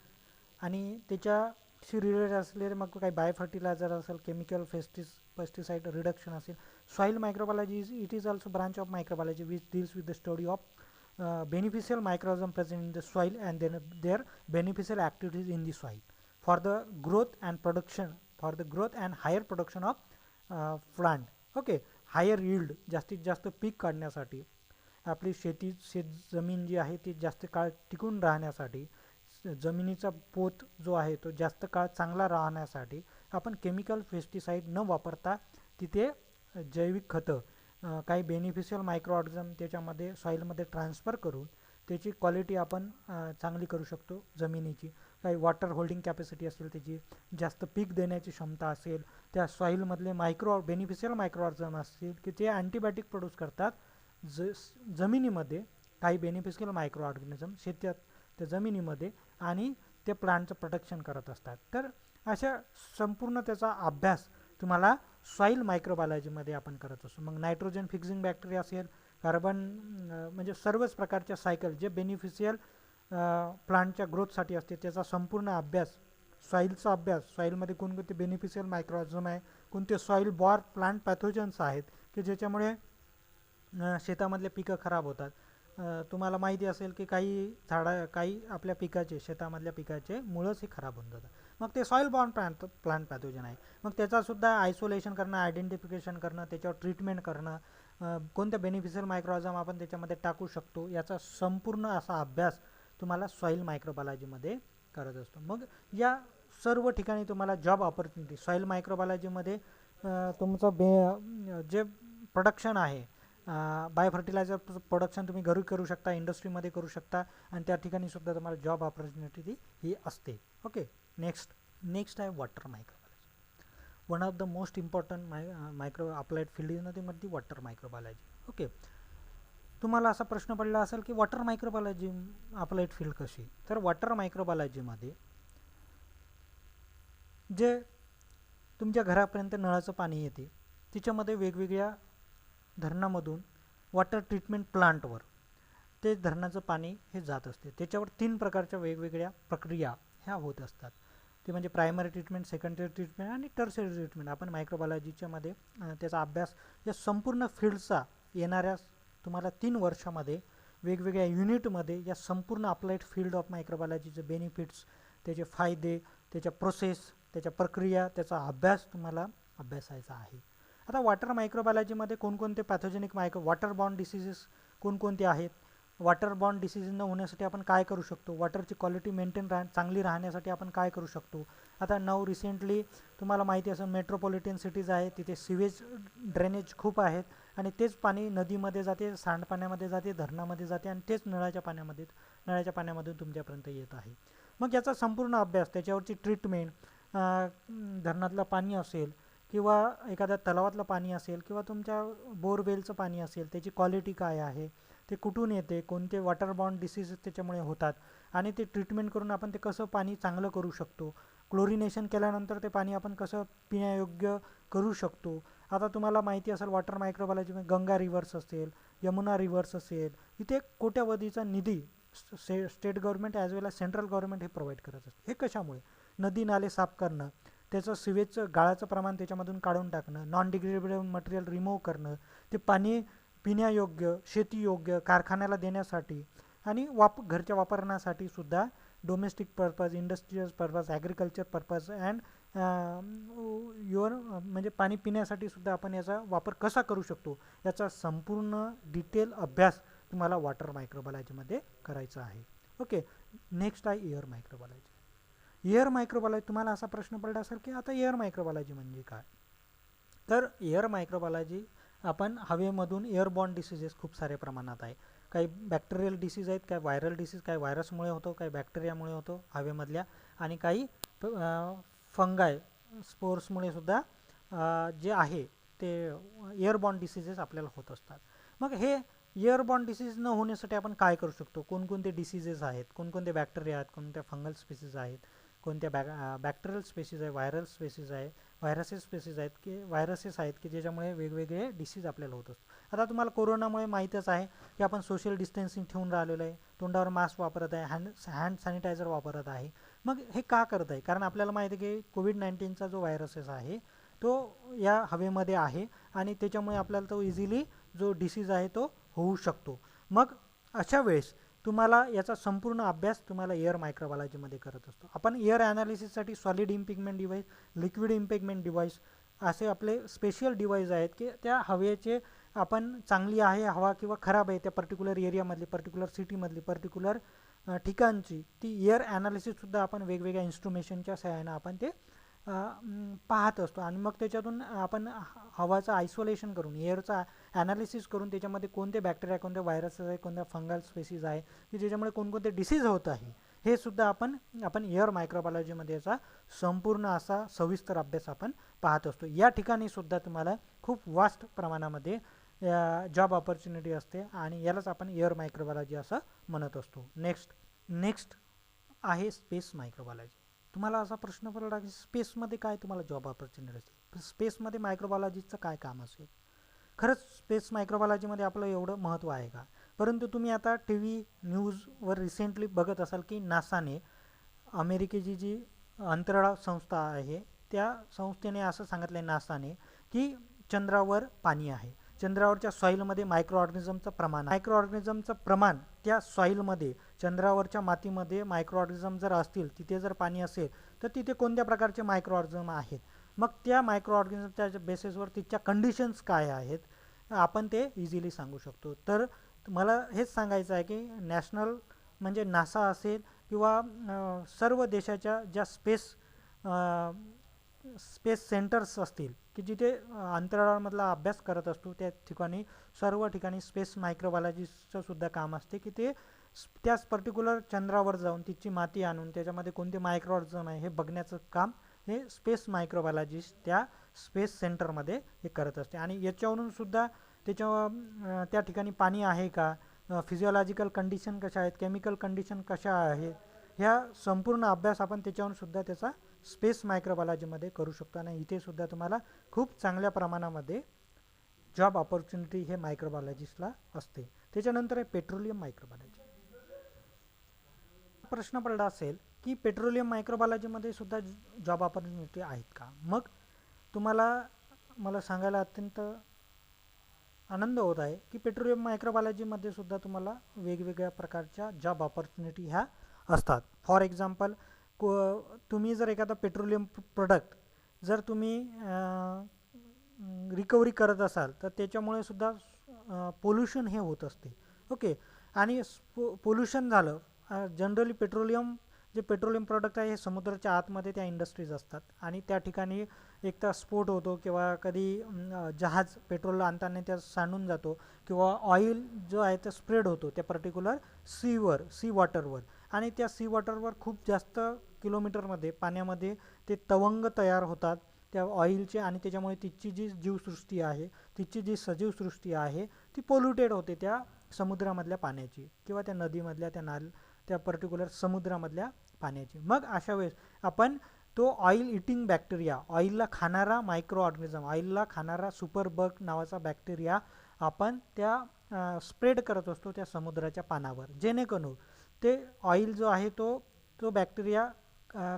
आणि त्याच्याशी रिलेटेड असलेले मग काही बाय फर्टिलायझर असेल, केमिकल पेस्टिसाइड रिडक्शन असेल. Soil microbiology it is also branch of microbiology which deals with the study of beneficial microorganism present in the soil and then their beneficial activities in the soil for the growth and higher production of plant. Okay, higher yield, जास्तीत जास्त पीक काढण्यासाठी, आपली शेत जमीन जी आहे ती जास्त काळ टिकून राहण्यासाठी, जमिनीचा पोत जो आहे तो जास्त काळ चांगला राहण्यासाठी आपण केमिकल पेस्टिसाइड न वापरता तिथे जैविक खतं, काही बेनिफिशियल मायक्रो ऑर्गॅनिझम त्याच्यामध्ये सॉईलमध्ये ट्रान्सफर करून त्याची क्वालिटी आपण चांगली करू शकतो जमिनीची. काही वॉटर होल्डिंग कॅपॅसिटी असेल, त्याची जास्त पीक देण्याची क्षमता असेल, त्या सॉईलमधले बेनिफिशियल मायक्रो ऑर्गॅनिझम असतील की ते अँटीबायोटिक प्रोड्यूस करतात जमिनीमध्ये, काही बेनिफिशियल मायक्रो ऑर्गॅनिझम शेतात त्या जमिनीमध्ये, आणि ते प्लांटचं प्रोटेक्शन करत असतात. तर अशा संपूर्ण त्याचा अभ्यास तुम्हाला सॉईल मायक्रोबायोलॉजीमध्ये आपण करत असतो. मग नायट्रोजन फिक्सिंग बॅक्टेरिया असेल, कार्बन, म्हणजे सर्वच प्रकारच्या सायकल जे बेनिफिशियल प्लांटच्या ग्रोथसाठी असते त्याचा संपूर्ण अभ्यास, सॉईलचा अभ्यास, सॉईलमध्ये कोणकोणते बेनिफिशियल मायक्रोऑर्गॅनिझम आहे, कोणते सॉईल बॉर प्लांट पॅथोजन्स आहेत की ज्याच्यामुळे शेतामधले पिकं खराब होतात. तुम्हाला माहिती असेल की काही आपल्या पिकाचे, शेतामधल्या पिकाचे मुळंच हे खराब होऊन जातात. मग ते सॉईल बॉर्न प्लांट पॅथोजन आहे. मग त्याचासुद्धा आयसोलेशन करणं, आयडेंटिफिकेशन करणं, त्याच्यावर ट्रीटमेंट करणं, कोणत्या बेनिफिशियल मायक्रोऑर्गॅनिझम आपण त्याच्यामध्ये टाकू शकतो, याचा संपूर्ण असा अभ्यास तुम्हाला सॉईल मायक्रोबायोलॉजीमध्ये करत असतो. मग या सर्व ठिकाणी तुम्हाला जॉब ऑपॉर्च्युनिटी सॉईल मायक्रोबायोलॉजीमध्ये तुमचं जे प्रोडक्शन आहे, बाय फर्टिलायझर प्रोडक्शन तुम्ही घरी करू शकता, इंडस्ट्रीमध्ये करू शकता, आणि त्या ठिकाणी सुद्धा तुम्हाला जॉब ऑपॉर्च्युनिटी ही असते. ओके, नेक्स्ट आहे water microbiology. One of the most important micro applied field is nothing water microbiology. Okay, तुम्हाला असा प्रश्न पडला असेल की वॉटर मायक्रोबायोलॉजी अप्लाइड फील्ड कशी? तर वॉटर मायक्रोबायोलॉजीमध्ये जे तुमच्या घरापर्यंत नळाचं पाणी येते, तिच्यामध्ये वेगवेगळ्या धरणामधून वॉटर ट्रीटमेंट प्लांटवर ते धरणाचं पाणी हे जात असते. त्याच्यावर 3 प्रकारच्या वेगवेगळ्या प्रक्रिया ह्या होत असतात. ते म्हणजे प्रायमरी ट्रीटमेंट, सेकंडरी ट्रीटमेंट आणि टर्शियरी ट्रीटमेंट. आपण मायक्रोबायोलॉजीच्या मध्ये त्याचा अभ्यास या संपूर्ण फील्डचा येणाऱ्या तुम्हाला 3 वर्षामध्ये वेगवेगळ्या युनिटमध्ये या संपूर्ण अप्लाइड फील्ड ऑफ मायक्रोबायोलॉजीचे बेनिफिट्स, त्याचे फायदे, त्याच्या प्रोसेस, त्याच्या प्रक्रिया, त्याचा अभ्यास तुम्हाला अभ्यासायचा आहे. आता वॉटर मायक्रोबायोलॉजीमध्ये कोणकोणते पॅथोजेनिक वॉटर बॉर्न डिसीजेस कोणकोणते आहेत, वॉटर बॉर्न डिसीज न होण्यासाठी आपण काय करू शकतो, वॉटरची क्वालिटी मेंटेन चांगली राहण्यासाठी आपण काय करू शकतो. आता रिसेंटली तुम्हाला माहिती असेल मेट्रोपॉलिटन सिटीज आहे, तिथे सिवेज ड्रेनेज खूप आहेत आणि तेच पाणी नदीमध्ये जाते, सांडपाण्यामध्ये जाते, धरणामध्ये जाते आणि तेच नळाच्या पाण्यामधून तुमच्यापर्यंत येत आहे. मग याचा संपूर्ण अभ्यास, त्याच्यावरची ट्रीटमेंट, धरणातलं पाणी असेल किंवा एखाद्या तलावातलं पाणी असेल किंवा तुमच्या बोरवेलचं पाणी असेल, त्याची क्वालिटी काय आहे, ते कुठून येते, कोणते वॉटर बॉर्न डिसीजेस त्याच्यामुळे होतात आणि ते ट्रीटमेंट करून आपण ते कसं पाणी चांगलं करू शकतो, क्लोरिनेशन केल्यानंतर ते पाणी आपण कसं पिण्यायोग्य करू शकतो. आता तुम्हाला माहिती असेल वॉटर मायक्रोबायोलॉजीमध्ये गंगा रिव्हर्स असेल, यमुना रिव्हर्स असेल, इथे कोट्यवधीचा निधी स्टेट गव्हर्नमेंट ॲज वेल एज सेंट्रल गव्हर्नमेंट हे प्रोव्हाइड करत असते. हे कशामुळे, नदी नाले साफ करणं, त्याचं सिवेजचं गाळाचं प्रमाण त्याच्यामधून काढून टाकणं, नॉन डिग्रेडेबल मटेरियल रिमूव्ह करणं, ते पाणी पिण्यायोग्य, शेतीयोग्य, कारखान्याला देण्यासाठी आणि घरच्या वापरण्यासाठी सुद्धा, domestic purpose, industrial purpose, agriculture purpose and म्हणजे पाणी पिण्यासाठी सुद्धा आपण याचा वापर कसा करू शकतो, याचा संपूर्ण डिटेल अभ्यास तुम्हाला वॉटर मायक्रोबायोलॉजीमध्ये करायचा आहे. ओके, नेक्स्ट आहे एअर मायक्रोबायोलॉजी. एअर मायक्रोबायोलॉजी, तुम्हाला असा प्रश्न पडला असेल की आता एअर मायक्रोबायोलॉजी म्हणजे काय. तर एअर मायक्रोबायोलॉजी आपण हवेमधून एअरबॉर्न डिसीजेस खूप साऱ्या प्रमाणात आहे. काही बॅक्टेरियल डिसीज आहेत, काही व्हायरल डिसीज, काही व्हायरसमुळे होतो, काही बॅक्टेरियामुळे होतो हवेमधल्या, आणि काही फंगाय स्पोर्समुळे सुद्धा जे आहे ते एअरबॉर्न डिसीजेस आपल्याला होत असतात. मग हे एअरबॉर्न डिसीज न होण्यासाठी आपण काय करू शकतो, कोणकोणते डिसीजेस आहेत, कोणकोणते बॅक्टेरिया आहेत, कोणत्या फंगल स्पेसीज आहेत, कोणत्या बॅक्टेरियल स्पेसीज आहे, व्हायरल स्पेसीज आहे, व्हायरसेस आहेत की ज्याच्यामुळे वेगवेगळे डिसीज आपल्याला होत असतो. आता तुम्हाला कोरोनामुळे माहीतच आहे की आपण सोशल डिस्टन्सिंग ठेवून राहिलेलो आहे, तोंडावर मास्क वापरत आहे, हँड सॅनिटायझर वापरत आहे. मग हे का करत आहे, कारण आपल्याला माहिती आहे की कोविड-19चा जो व्हायरसेस आहे तो या हवेमध्ये आहे आणि त्याच्यामुळे आपल्याला तो इझिली जो डिसीज आहे तो होऊ शकतो. मग अशा वेळेस तुम्हाला याचा संपूर्ण अभ्यास तुम्हाला एअर मायक्रोबायोलॉजीमध्ये करत असतो. आपण एअर ॲनालिसिससाठी solid impingement device, liquid impingement device असे आपले स्पेशल डिव्हाइस आहेत की त्या हवेचे आपण चांगली आहे हवा किंवा खराब आहे त्या पर्टिक्युलर एरियामधली, पर्टिक्युलर सिटीमधली, पर्टिक्युलर ठिकाणची ती एअर ॲनालिसिससुद्धा आपण वेगवेगळ्या इन्स्ट्रुमेशनच्या सहाय्यानं आपण ते पाहत असतो आणि मग त्याच्यातून आपण हवाचं आयसोलेशन करून, एअरचा ॲनालिसिस करून त्याच्यामध्ये कोणते बॅक्टेरिया, कोणते व्हायरसेस आहे, कोणत्या फंगल स्पेसीज आहे की ज्याच्यामुळे कोणकोणते डिसीज होत आहे, हे सुद्धा आपण एअर मायक्रोबायोलॉजीमध्ये याचा संपूर्ण असा सविस्तर अभ्यास आपण पाहत असतो. या ठिकाणी सुद्धा तुम्हाला खूप वास्ट प्रमाणामध्ये जॉब ऑपॉर्च्युनिटी असते आणि यालाच आपण एअर मायक्रोबायोलॉजी असं म्हणत असतो. नेक्स्ट आहे स्पेस मायक्रोबायोलॉजी. तुम्हाला असा प्रश्न पडला की स्पेसमध्ये काय तुम्हाला जॉब ऑपॉर्च्युनिटी असते, स्पेसमध्ये मायक्रोबायोलॉजीचं काय काम असेल. खरंच स्पेस मायक्रोबायोलॉजीमध्ये आपलं एवढं महत्त्व आहे का. परंतु तुम्ही आता टी व्ही न्यूजवर रिसेंटली बघत असाल की नासाने, अमेरिकेची जी अंतराळ संस्था आहे त्या संस्थेने असं सांगितलं आहे नासाने की चंद्रावर पाणी आहे, चंद्रावरच्या सॉईलमध्ये मायक्रो ऑर्गॅनिझमचं प्रमाण त्या सॉईलमध्ये, चंद्रावरच्या मातीमध्ये मायक्रो ऑर्गॅनिझम जर असतील, तिथे जर पाणी असेल तर तिथे कोणत्या प्रकारचे मायक्रो ऑर्गॅनिझम आहेत, मग त्या मायक्रो ऑर्गॅनिझमच्या बेसिसवर तिच्या कंडिशन्स काय आहेत आपण ते इझिली सांगू शकतो. तर मला हेच सांगायचं आहे की नॅशनल म्हणजे नासा असेल किंवा सर्व देशाच्या ज्या स्पेस सेंटर्स असतील की जिथे अंतराळामधला अभ्यास करत असतो त्या ठिकाणी सर्व ठिकाणी स्पेस मायक्रोबायोलॉजीचं सुद्धा काम असते की ते त्याच पर्टिक्युलर चंद्रावर जाऊन तिची माती आणून त्याच्यामध्ये कोणते मायक्रो ऑर्गॅनिझम आहे हे बघण्याचं काम हे स्पेस मायक्रोबायोलॉजिस्ट त्या स्पेस सेंटरमध्ये हे करत असते. आणि याच्यावरून सुद्धा त्या ठिकाणी पाणी आहे का, फिजिओलॉजिकल कंडिशन कशा आहेत, केमिकल कंडिशन कशा आहेत, ह्या संपूर्ण अभ्यास आपण त्याच्यावरून सुद्धा त्याचा स्पेस मायक्रोबायोलॉजीमध्ये करू शकतो. आणि इथे सुद्धा तुम्हाला खूप चांगल्या प्रमाणामध्ये जॉब ऑपॉर्च्युनिटी हे मायक्रोबायोलॉजिस्टला असते. त्याच्यानंतर आहे पेट्रोलियम मायक्रोबायोलॉजी. प्रश्न पडला असेल की पेट्रोलियम मायक्रोबायोलॉजीमध्ये सुद्धा जॉब ऑपॉर्च्युनिटी आहेत का. मग मला सांगायला अत्यंत आनंद होत आहे की पेट्रोलियम मायक्रोबायोलॉजीमध्ये सुद्धा तुम्हाला वेगवेगळ्या प्रकारच्या जॉब ऑपॉर्च्युनिटी ह्या असतात. फॉर एक्झाम्पल तुम्ही जर एखादा पेट्रोलियम प्रोडक्ट जर तुम्ही रिकव्हरी करत असाल तर त्याच्यामुळे सुद्धा पोल्युशन हे होत असते. ओके. आणि पोल्युशन झालं, जनरली पेट्रोलियम जे पेट्रोलियम प्रोडक्ट आहे हे समुद्राच्या आतमध्ये त्या इंडस्ट्रीज असतात आणि त्या ठिकाणी एक तर स्फोट होतो किंवा कधी जहाज पेट्रोल आणताना त्या सांडून जातो किंवा ऑइल जो आहे ते स्प्रेड होतो त्या पर्टिक्युलर सी वॉटरवर आणि त्या सी वॉटरवर खूप जास्त किलोमीटरमध्ये पाण्यामध्ये ते तवंग तयार होतात त्या ऑइलचे आणि त्याच्यामुळे तिची जी जीवसृष्टी आहे, तिची जी सजीवसृष्टी आहे ती पोल्युटेड होते त्या समुद्रामधल्या पाण्याची किंवा त्या नदीमधल्या त्या पर्टिक्युलर समुद्रामधल्या पाण्याची. मग अशा वेळेस आपण तो ऑइल इटिंग बॅक्टेरिया, ऑइलला खाणारा मायक्रो ऑर्गॅनिझम, ऑइलला खाणारा सुपरबग नावाचा बॅक्टेरिया आपण त्या स्प्रेड करत असतो त्या समुद्राच्या पानावर, जेणेकरून ते ऑइल जो आहे तो तो बॅक्टेरिया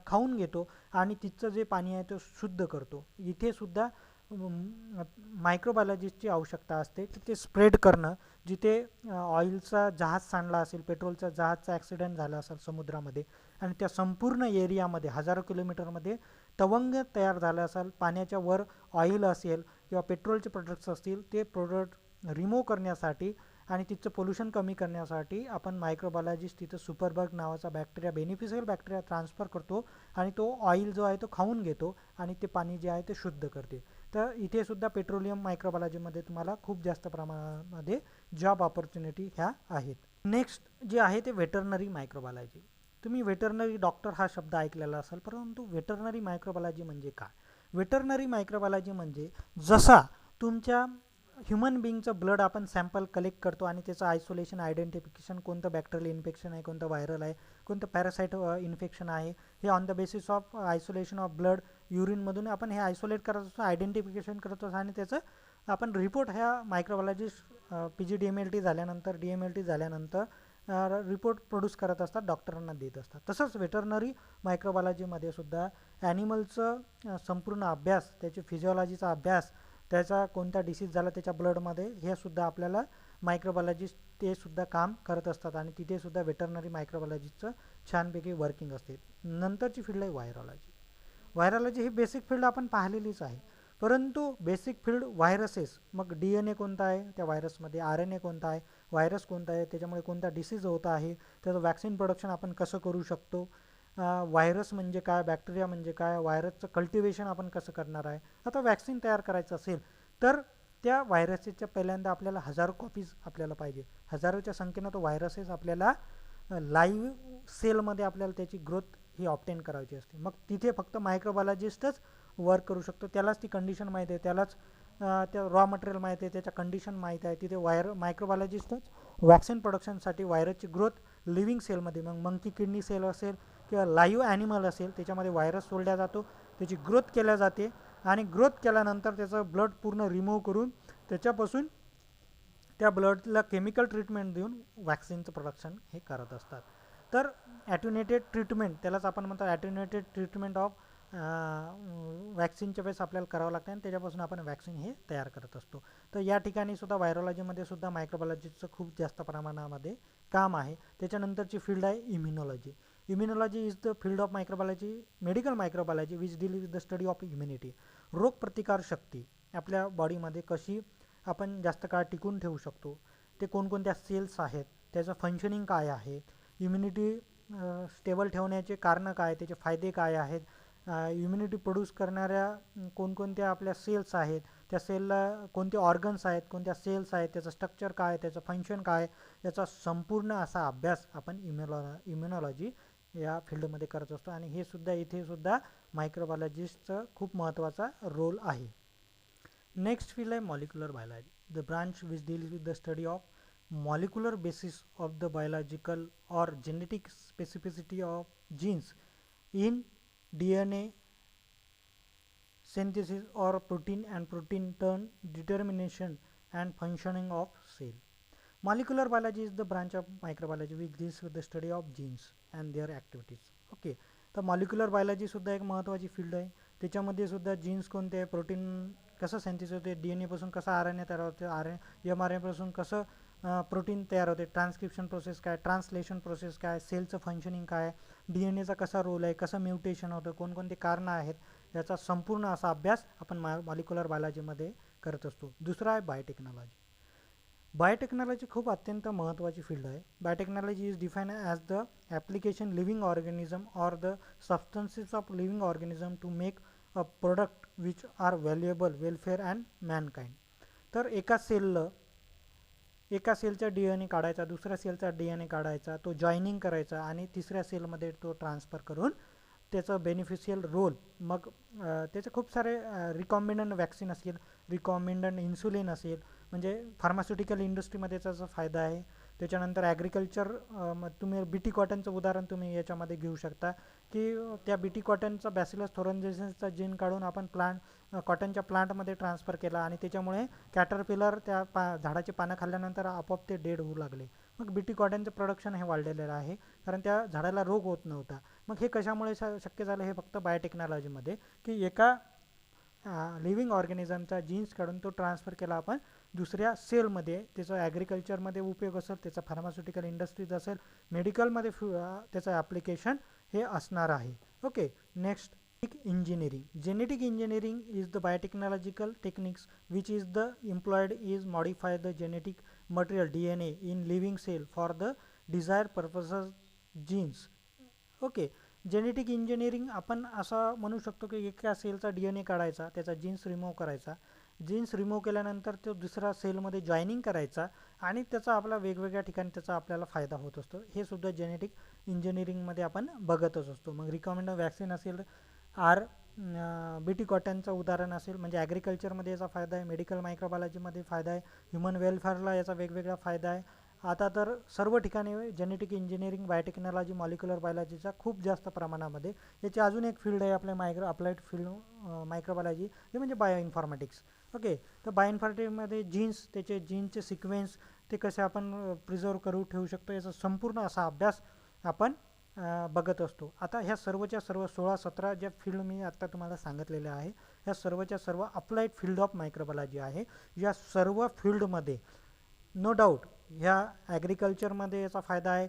खाऊन घेतो आणि तिचं जे पाणी आहे ते शुद्ध करतो. इथे सुद्धा मायक्रोबायोलॉजिस्टची आवश्यकता असते की ते स्प्रेड करणं, जिथे ऑइलचा जहाज सांडला असेल, पेट्रोलचा जहाजचा ॲक्सिडेंट झाला असेल समुद्रामध्ये आणि त्या संपूर्ण एरियामध्ये हजारो किलोमीटरमध्ये तवंग तयार झाला असेल, पाण्याच्या वर ऑइल असेल किंवा पेट्रोलचे प्रोडक्ट्स असतील, ते प्रोडक्ट रिमूव्ह करण्यासाठी आणि तिचं पोल्युशन कमी करण्यासाठी आपण मायक्रोबायोलॉजिस्ट तिथं सुपरबग नावाचा बॅक्टेरिया, बेनिफिशियल बॅक्टेरिया ट्रान्सफर करतो आणि तो ऑइल जो आहे तो खाऊन घेतो आणि ते पाणी जे आहे ते शुद्ध करते. तर इथे सुद्धा पेट्रोलियम मायक्रोबायोलॉजीमध्ये तुम्हाला खूप जास्त प्रमाणामध्ये जॉब ऑपॉर्च्युनिटी ह्या आहेत. नेक्स्ट जे आहे ते वेटरनरी मायक्रोबायोलॉजी. तुम्ही वेटरनरी डॉक्टर हा शब्द ऐकलेला असाल, परंतु वेटरनरी मायक्रोबायोलॉजी म्हणजे काय? वेटरनरी मायक्रोबायोलॉजी म्हणजे जसा तुमच्या ह्युमन बिंगचं ब्लड आपण सॅम्पल कलेक्ट करतो आणि त्याचं आयसोलेशन, आयडेंटिफिकेशन, कोणतं बॅक्टेरियल इन्फेक्शन आहे, कोणतं व्हायरल आहे, कोणतं पॅरासाईट इन्फेक्शन आहे, हे on the basis of isolation of blood युरिनमधून आपण हे आयसोलेट करत असतो, आयडेंटिफिकेशन करत असतो आणि त्याचं आपण रिपोर्ट ह्या मायक्रोबायोलॉजिस्ट PGDMLT झाल्यानंतर, DMLT झाल्यानंतर रिपोर्ट प्रोड्यूस करत असतात, डॉक्टरांना देत असतात. तसंच वेटरनरी मायक्रोबायोलॉजीमध्ये सुद्धा ॲनिमलचं संपूर्ण अभ्यास, त्याची फिजिओलॉजीचा अभ्यास, त्याचा कोणता डिसीज झाला त्याच्या ब्लडमध्ये, हे सुद्धा आपल्याला मायक्रोबायोलॉजिस्ट ते सुद्धा काम करत असतात आणि तिथे सुद्धा वेटरनरी मायक्रोबायोलॉजीचं छानपैकी वर्किंग असते. नंतरची फील्ड आहे व्हायरॉलॉजी. व्हायरॉलॉजी ही बेसिक फील्ड आपण पाहिलेलीच आहे, परंतु बेसिक फील्ड व्हायरसेस, मग DNA कोणता आहे त्या व्हायरसमध्ये, RNA कोणता आहे, व्हायरस कोणता आहे, त्याच्यामुळे कोणता डिसीज होत आहे, त्याचं वॅक्सिन प्रोडक्शन आपण कसं करू शकतो, व्हायरस म्हणजे काय, बॅक्टेरिया म्हणजे काय, व्हायरसचं कल्टिवेशन आपण कसं करणार आहे. आता वॅक्सिन तयार करायचं असेल तर त्या व्हायरसेसच्या पहिल्यांदा आपल्याला हजारो कॉपीज आपल्याला पाहिजे, हजारोच्या संख्येनं तो व्हायरसेस आपल्याला लाईव्ह सेलमध्ये आपल्याला त्याची ग्रोथ ही ऑप्टेन करायची असते. मग तिथे फक्त मायक्रोबायोलॉजिस्टच वर्क करू शकतो, त्यालाच ती कंडिशन माहीत आहे, त्यालाच त्या रॉ मटेरियल माहीत आहे, त्याच्या कंडिशन माहीत आहे. तिथे मायक्रोबायोलॉजिस्टच वॅक्सिन प्रोडक्शनसाठी व्हायरसची ग्रोथ लिव्हिंग सेलमध्ये, मग मंकी किडनी सेल असेल किंवा लाईव्ह ॲनिमल असेल, त्याच्यामध्ये व्हायरस सोडला जातो, त्याची ग्रोथ केल्या जाते आणि ग्रोथ केल्यानंतर त्याचं ब्लड पूर्ण रिमूव्ह करून त्याच्यापासून त्या ब्लडला केमिकल ट्रीटमेंट देऊन वॅक्सिनचं प्रोडक्शन हे करत असतात. तर ॲट्युनेटेड ट्रीटमेंट, त्यालाच आपण म्हणतो ॲट्युनेटेड ट्रीटमेंट ऑफ वॅक्सिनच्या वेळेस आपल्याला करावं लागतं आणि त्याच्यापासून आपण वॅक्सिन हे तयार करत असतो. तर या ठिकाणी सुद्धा व्हायरोलॉजीमध्ये सुद्धा मायक्रोबायोलॉजीचं खूप जास्त प्रमाणामध्ये काम आहे. त्याच्यानंतरची फील्ड आहे immunology. Immunology is the field of microbiology, medical microbiology which deal with the study of immunity. रोगप्रतिकार शक्ती आपल्या बॉडीमध्ये कशी आपण जास्त काळ टिकून ठेवू शकतो, ते कोणकोणत्या सेल्स आहेत, त्याचं फंक्शनिंग काय आहे, इम्युनिटी स्टेबल ठेवण्याचे कारणं काय, त्याचे फायदे काय आहेत, इम्युनिटी प्रोड्यूस करणाऱ्या कोणकोणत्या आपल्या सेल्स आहेत, त्या सेलला कोणते ऑर्गन्स आहेत, कोणत्या सेल्स आहेत, त्याचं स्ट्रक्चर काय, त्याचं फंक्शन काय, याचा संपूर्ण असा अभ्यास आपण इम्युनॉलॉजी या फील्डमध्ये करत असतो आणि हे सुद्धा इथे सुद्धा मायक्रोबायोलॉजिस्टचा खूप महत्त्वाचा रोल आहे. नेक्स्ट फील्ड आहे molecular biology, the branch which deals with the study of molecular basis of the biological or genetic specificity of genes in DNA synthesis or protein and protein turn determination and functioning of cell. Molecular biology is the branch of microbiology which deals with the study of genes and their activities. तर molecular biology सुद्धा एक महत्त्वाची field आहे. त्याच्यामध्ये सुद्धा jeans कोणते आहे, protein कसं सेंथिसिस होते, DNA पासून कसं RNA तयार होते, mRNA पासून कसं प्रोटीन तयार होते, ट्रान्सक्रिप्शन प्रोसेस काय, ट्रान्सलेशन प्रोसेस काय, सेलचं फंक्शनिंग काय, DNAचा कसा रोल आहे, कसं म्युटेशन होतं, कोणकोणते कारणं आहेत, याचा संपूर्ण असा अभ्यास आपण मॉलिक्युलर बायोलॉजीमध्ये करत असतो. दुसरा आहे बायोटेक्नॉलॉजी. बायोटेक्नॉलॉजी खूप अत्यंत महत्त्वाची फील्ड आहे. Biotechnology is define as the application living organism or the substances of living organism to make a product which are valuable welfare and mankind. तर एका सेलचा DNA काढायचा, दुसऱ्या सेलचा DNA काढायचा, तो जॉईनिंग करायचा आणि तिसऱ्या सेलमध्ये तो ट्रान्सफर करून त्याचं बेनिफिशियल रोल, मग त्याचे खूप सारे रिकॉम्बिनंट वॅक्सिन असेल, रिकॉम्बिनंट इन्सुलिन असेल, म्हणजे फार्मास्युटिकल इंडस्ट्रीमध्ये त्याचा फायदा आहे. त्याच्यानंतर ॲग्रिकल्चर, तुम्ही बीटी कॉटनचं उदाहरण तुम्ही याच्यामध्ये घेऊ शकता की त्या बीटी कॉटनचा बॅसिलस थोरंजेसिसचा जीन काढून आपण कॉटनच्या प्लांटमध्ये ट्रान्सफर केला आणि त्याच्यामुळे कॅटरपिलर त्या झाडाची पानं खाल्ल्यानंतर आपोआप ते डेड होऊ लागले. मग बीटी कॉटनचं प्रोडक्शन हे वाढलेलं आहे कारण त्या झाडाला रोग होत नव्हता. मग हे कशामुळे शक्य झालं? हे फक्त बायोटेक्नॉलॉजीमध्ये, की एका लिव्हिंग ऑर्गॅनिझमचा जीन्स काढून तो ट्रान्सफर केला आपण दुसऱ्या सेलमध्ये, त्याचा ॲग्रिकल्चरमध्ये उपयोग असेल, त्याचा फार्मास्युटिकल इंडस्ट्रीज असेल, मेडिकलमध्ये त्याचं ॲप्लिकेशन हे असणार आहे. Okay, next engineering. Genetic engineering is the biotechnological techniques which is the employed is modify the genetic material DNA in living cell for the desired purposes genes. Okay, genetic engineering आपण असं म्हणू शकतो की एका सेलचा DNA काढायचा, त्याचा jeans remove करायचा, jeans remove केल्यानंतर तो दुसऱ्या सेलमध्ये जॉईनिंग करायचा आणि त्याचा आपला वेगवेगळ्या ठिकाणी त्याचा आपल्याला फायदा होत असतो. हे सुद्धा जेनेटिक इंजिनिअरिंगमध्ये आपण बघतच असतो. मग रिकमेंड वॅक्सिन असेल, बीटी कॉटनचं उदाहरण असेल, म्हणजे ॲग्रिकल्चरमध्ये याचा फायदा आहे, मेडिकल मायक्रोबायोलॉजीमध्ये फायदा आहे, ह्युमन वेलफेअरला याचा वेगवेगळा फायदा आहे. आता तर सर्व ठिकाणी जेनेटिक इंजिनिअरिंग, बायोटेक्नॉलॉजी, मॉलिक्युलर बायोलॉजीचा खूप जास्त प्रमाणामध्ये. याची अजून एक फील्ड आहे आपल्या अप्लाइड फील्ड मायक्रोबायोलॉजी, हे म्हणजे बायो इन्फॉर्मॅटिक्स. ओके, तर बायो इन्फॉर्मॅटिक्समध्ये जीन्स, त्याचे जीनचे सिक्वेन्स ते कसे आपण प्रिझर्व करू ठेवू शकतो, याचा संपूर्ण असा अभ्यास आपण बघत असतो. आता ह्या सर्वच्या सर्व 16-17 ज्या फील्ड मी आत्ता तुम्हाला सांगितलेल्या आहे, ह्या सर्वच्या सर्व अप्लाइड फील्ड ऑफ मायक्रोबायोलॉजी आहे. या सर्व फील्डमध्ये नो डाऊट ह्या ॲग्रिकल्चरमध्ये याचा फायदा आहे,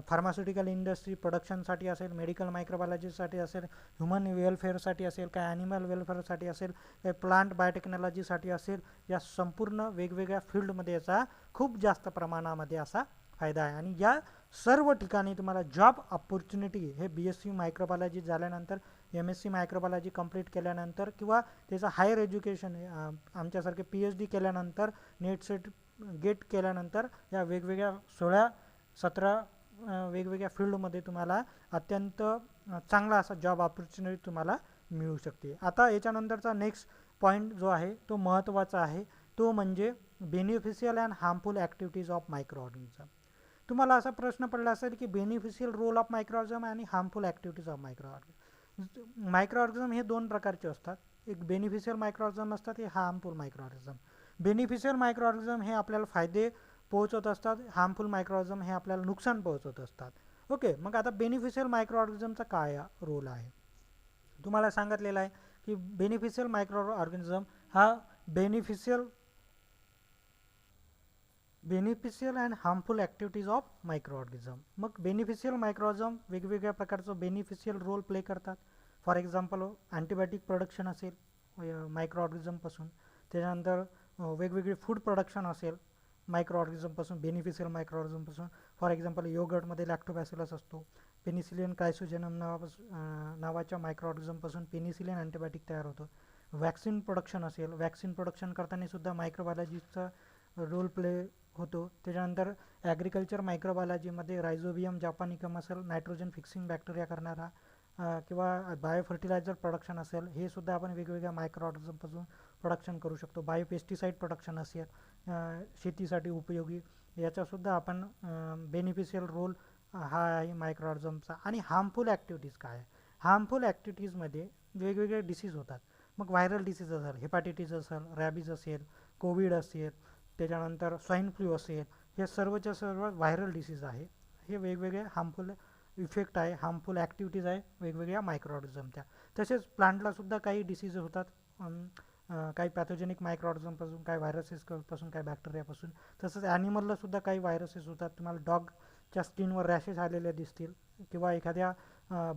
फार्मास्युटिकल इंडस्ट्री प्रोडक्शनसाठी असेल, मेडिकल मायक्रोबायोलॉजीसाठी असेल, ह्युमन वेलफेअरसाठी असेल, काय ॲनिमल वेलफेअरसाठी असेल, काय प्लांट बायोटेक्नॉलॉजीसाठी असेल, या संपूर्ण वेगवेगळ्या फील्डमध्ये याचा खूप जास्त प्रमाणामध्ये असा फायदा आहे. आणि या सर्व ठिकाणी तुम्हाला जॉब ऑपॉर्च्युनिटी हे BSc मायक्रोबायोलॉजी झाल्यानंतर, MSc मायक्रोबायोलॉजी कंप्लीट केल्यानंतर किंवा त्याचं हायर एज्युकेशन आमच्यासारखे PhD केल्यानंतर, नेट सेट गेट केल्यानंतर या वेगवेगळ्या 16-17 वेगवेगळ्या फील्डमध्ये तुम्हाला अत्यंत चांगला असा जॉब ऑपॉर्च्युनिटी तुम्हाला मिळू शकते. आता याच्यानंतरचा नेक्स्ट पॉईंट जो आहे तो महत्त्वाचा आहे, तो म्हणजे beneficial and harmful activities of micro organism. तुम्हाला असा प्रश्न पडला असेल की beneficial role of micro organism आणि harmful activities of micro organism. Micro organism हे दोन प्रकारचे असतात, एक बेनिफिशियल मायक्रो ऑर्गॅनिझम असतात, हे harmful micro organism. Beneficial micro organism हे आपल्याला फायदे पोहोचवत असतात, हार्मफुल मायक्रो ऑर्गॅनिझम हे आपल्याला नुकसान पोहोचवत असतात. ओके, मग आता बेनिफिशियल मायक्रो ऑर्गॅनिझमचा काय रोल आहे? तुम्हाला सांगितलेलं आहे की बेनिफिशियल मायक्रो ऑर्गॅनिझम हा beneficial and harmful activities of micro organism. मग बेनिफिशियल मायक्रो ऑर्गॅनिझम वेगवेगळ्या प्रकारचं बेनिफिशियल रोल प्ले करतात. फॉर एक्झाम्पल अँटीबायोटिक प्रोडक्शन असेल मायक्रो ऑर्गॅनिझमपासून, त्याच्यानंतर वेगवेगळे फूड प्रोडक्शन असेल मायक्रो ऑर्गॅनिझमपासून, बेनिफिशियल मायक्रो ऑर्गॅनिझमपासून. फॉर एक्झाम्पल योगर्टमध्ये लॅक्टोबॅसिलस असतो, पेनिसिलिन क्रायसोजेनम नावाच्या मायक्रो ऑर्गॅनिझमपासून पेनिसिलिन अँटीबायोटिक तयार होतं. वॅक्सिन प्रोडक्शन असेल, वॅक्सिन प्रोडक्शन करताना सुद्धा मायक्रोबायोलॉजीचा रोल प्ले होतो. त्याच्यानंतर ॲग्रिकल्चर मायक्रोबायोलॉजीमध्ये रायझोबियम जापानिकम असेल, नायट्रोजन फिक्सिंग बॅक्टेरिया करणारा, किंवा बायोफर्टिलायझर प्रोडक्शन असेल, हे सुद्धा आपण वेगवेगळ्या मायक्रो ऑर्गॅनिझमपासून प्रोडक्शन करू शकतो. बायोपेस्टिसाईड प्रोडक्शन असेल शेतीसाठी उपयोगी, याचासुद्धा आपण बेनिफिशियल रोल हा आहे मायक्रो ऑर्गॅनिझमचा. आणि हार्मफुल ॲक्टिव्हिटीज काय आहे? हार्मफुल ॲक्टिव्हिटीजमध्ये वेगवेगळे डिसीज होतात. मग व्हायरल डिसीज असेल, हेपॅटायटिस असेल, रॅबीज असेल, कोविड असेल, त्याच्यानंतर स्वाईन फ्लू असेल, हे सर्वच्या सर्व व्हायरल डिसीज आहे. हे वेगवेगळे हार्मफुल इफेक्ट आहे, हार्मफुल ॲक्टिव्हिटीज आहे वेगवेगळ्या मायक्रो ऑर्गॅनिझमच्या. तसेच प्लांटलासुद्धा काही डिसीज होतात, काही पॅथोजेनिक मायक्रोऑर्गनिझमपासून, काही व्हायरसेसपासून, काही बॅक्टेरियापासून. तसंच ॲनिमलला सुद्धा काही व्हायरसेस होतात. तुम्हाला डॉगच्या स्किनवर रॅशेस आलेले दिसतील किंवा एखाद्या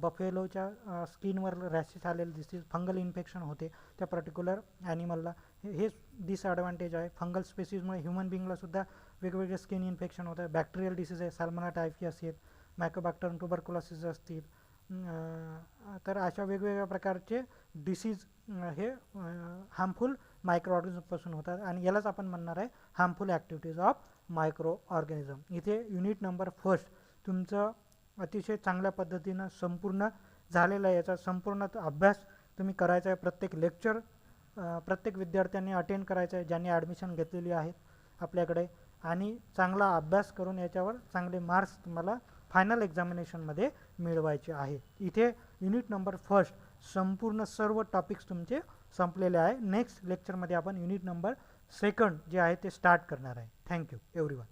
बफेलोच्या स्किनवर रॅशेस आलेले दिसतील. फंगल इन्फेक्शन होते त्या पर्टिक्युलर ॲनिमलला. हे डिसॲडव्हान्टेज आहे. फंगल स्पेसिसमुळे ह्युमन बिंगला सुद्धा वेगवेगळे स्किन इन्फेक्शन होतं. बॅक्टेरियल डिसीज आहे, सॅल्मोनेला टायफी असेल, मायकोबॅक्टरम ट्युबरक्युलोसिस असतील. तर अशा वेगवेगळ्या प्रकारचे डिसीज हे हार्मफुल मायक्रो ऑर्गॅनिझमपासून होतात आणि यालाच आपण म्हणणार आहे harmful activities of micro organism. इथे युनिट नंबर फर्स्ट तुमचं अतिशय चांगल्या पद्धतीनं संपूर्ण झालेला आहे. याचा संपूर्ण अभ्यास तुम्ही करायचा आहे. प्रत्येक लेक्चर प्रत्येक विद्यार्थ्यांनी अटेंड करायचं आहे ज्यांनी ॲडमिशन घेतलेली आहेत आपल्याकडे, आणि चांगला अभ्यास करून याच्यावर चांगले मार्क्स तुम्हाला फायनल एक्झामिनेशनमध्ये मिळवायचे आहे. इथे युनिट नंबर फर्स्ट संपूर्ण सर्व टॉपिक्स तुमचे संपलेले आहे. नेक्स्ट लेक्चरमध्ये आपण युनिट नंबर सेकंड जे आहे ते स्टार्ट करणार आहे. Thank you everyone.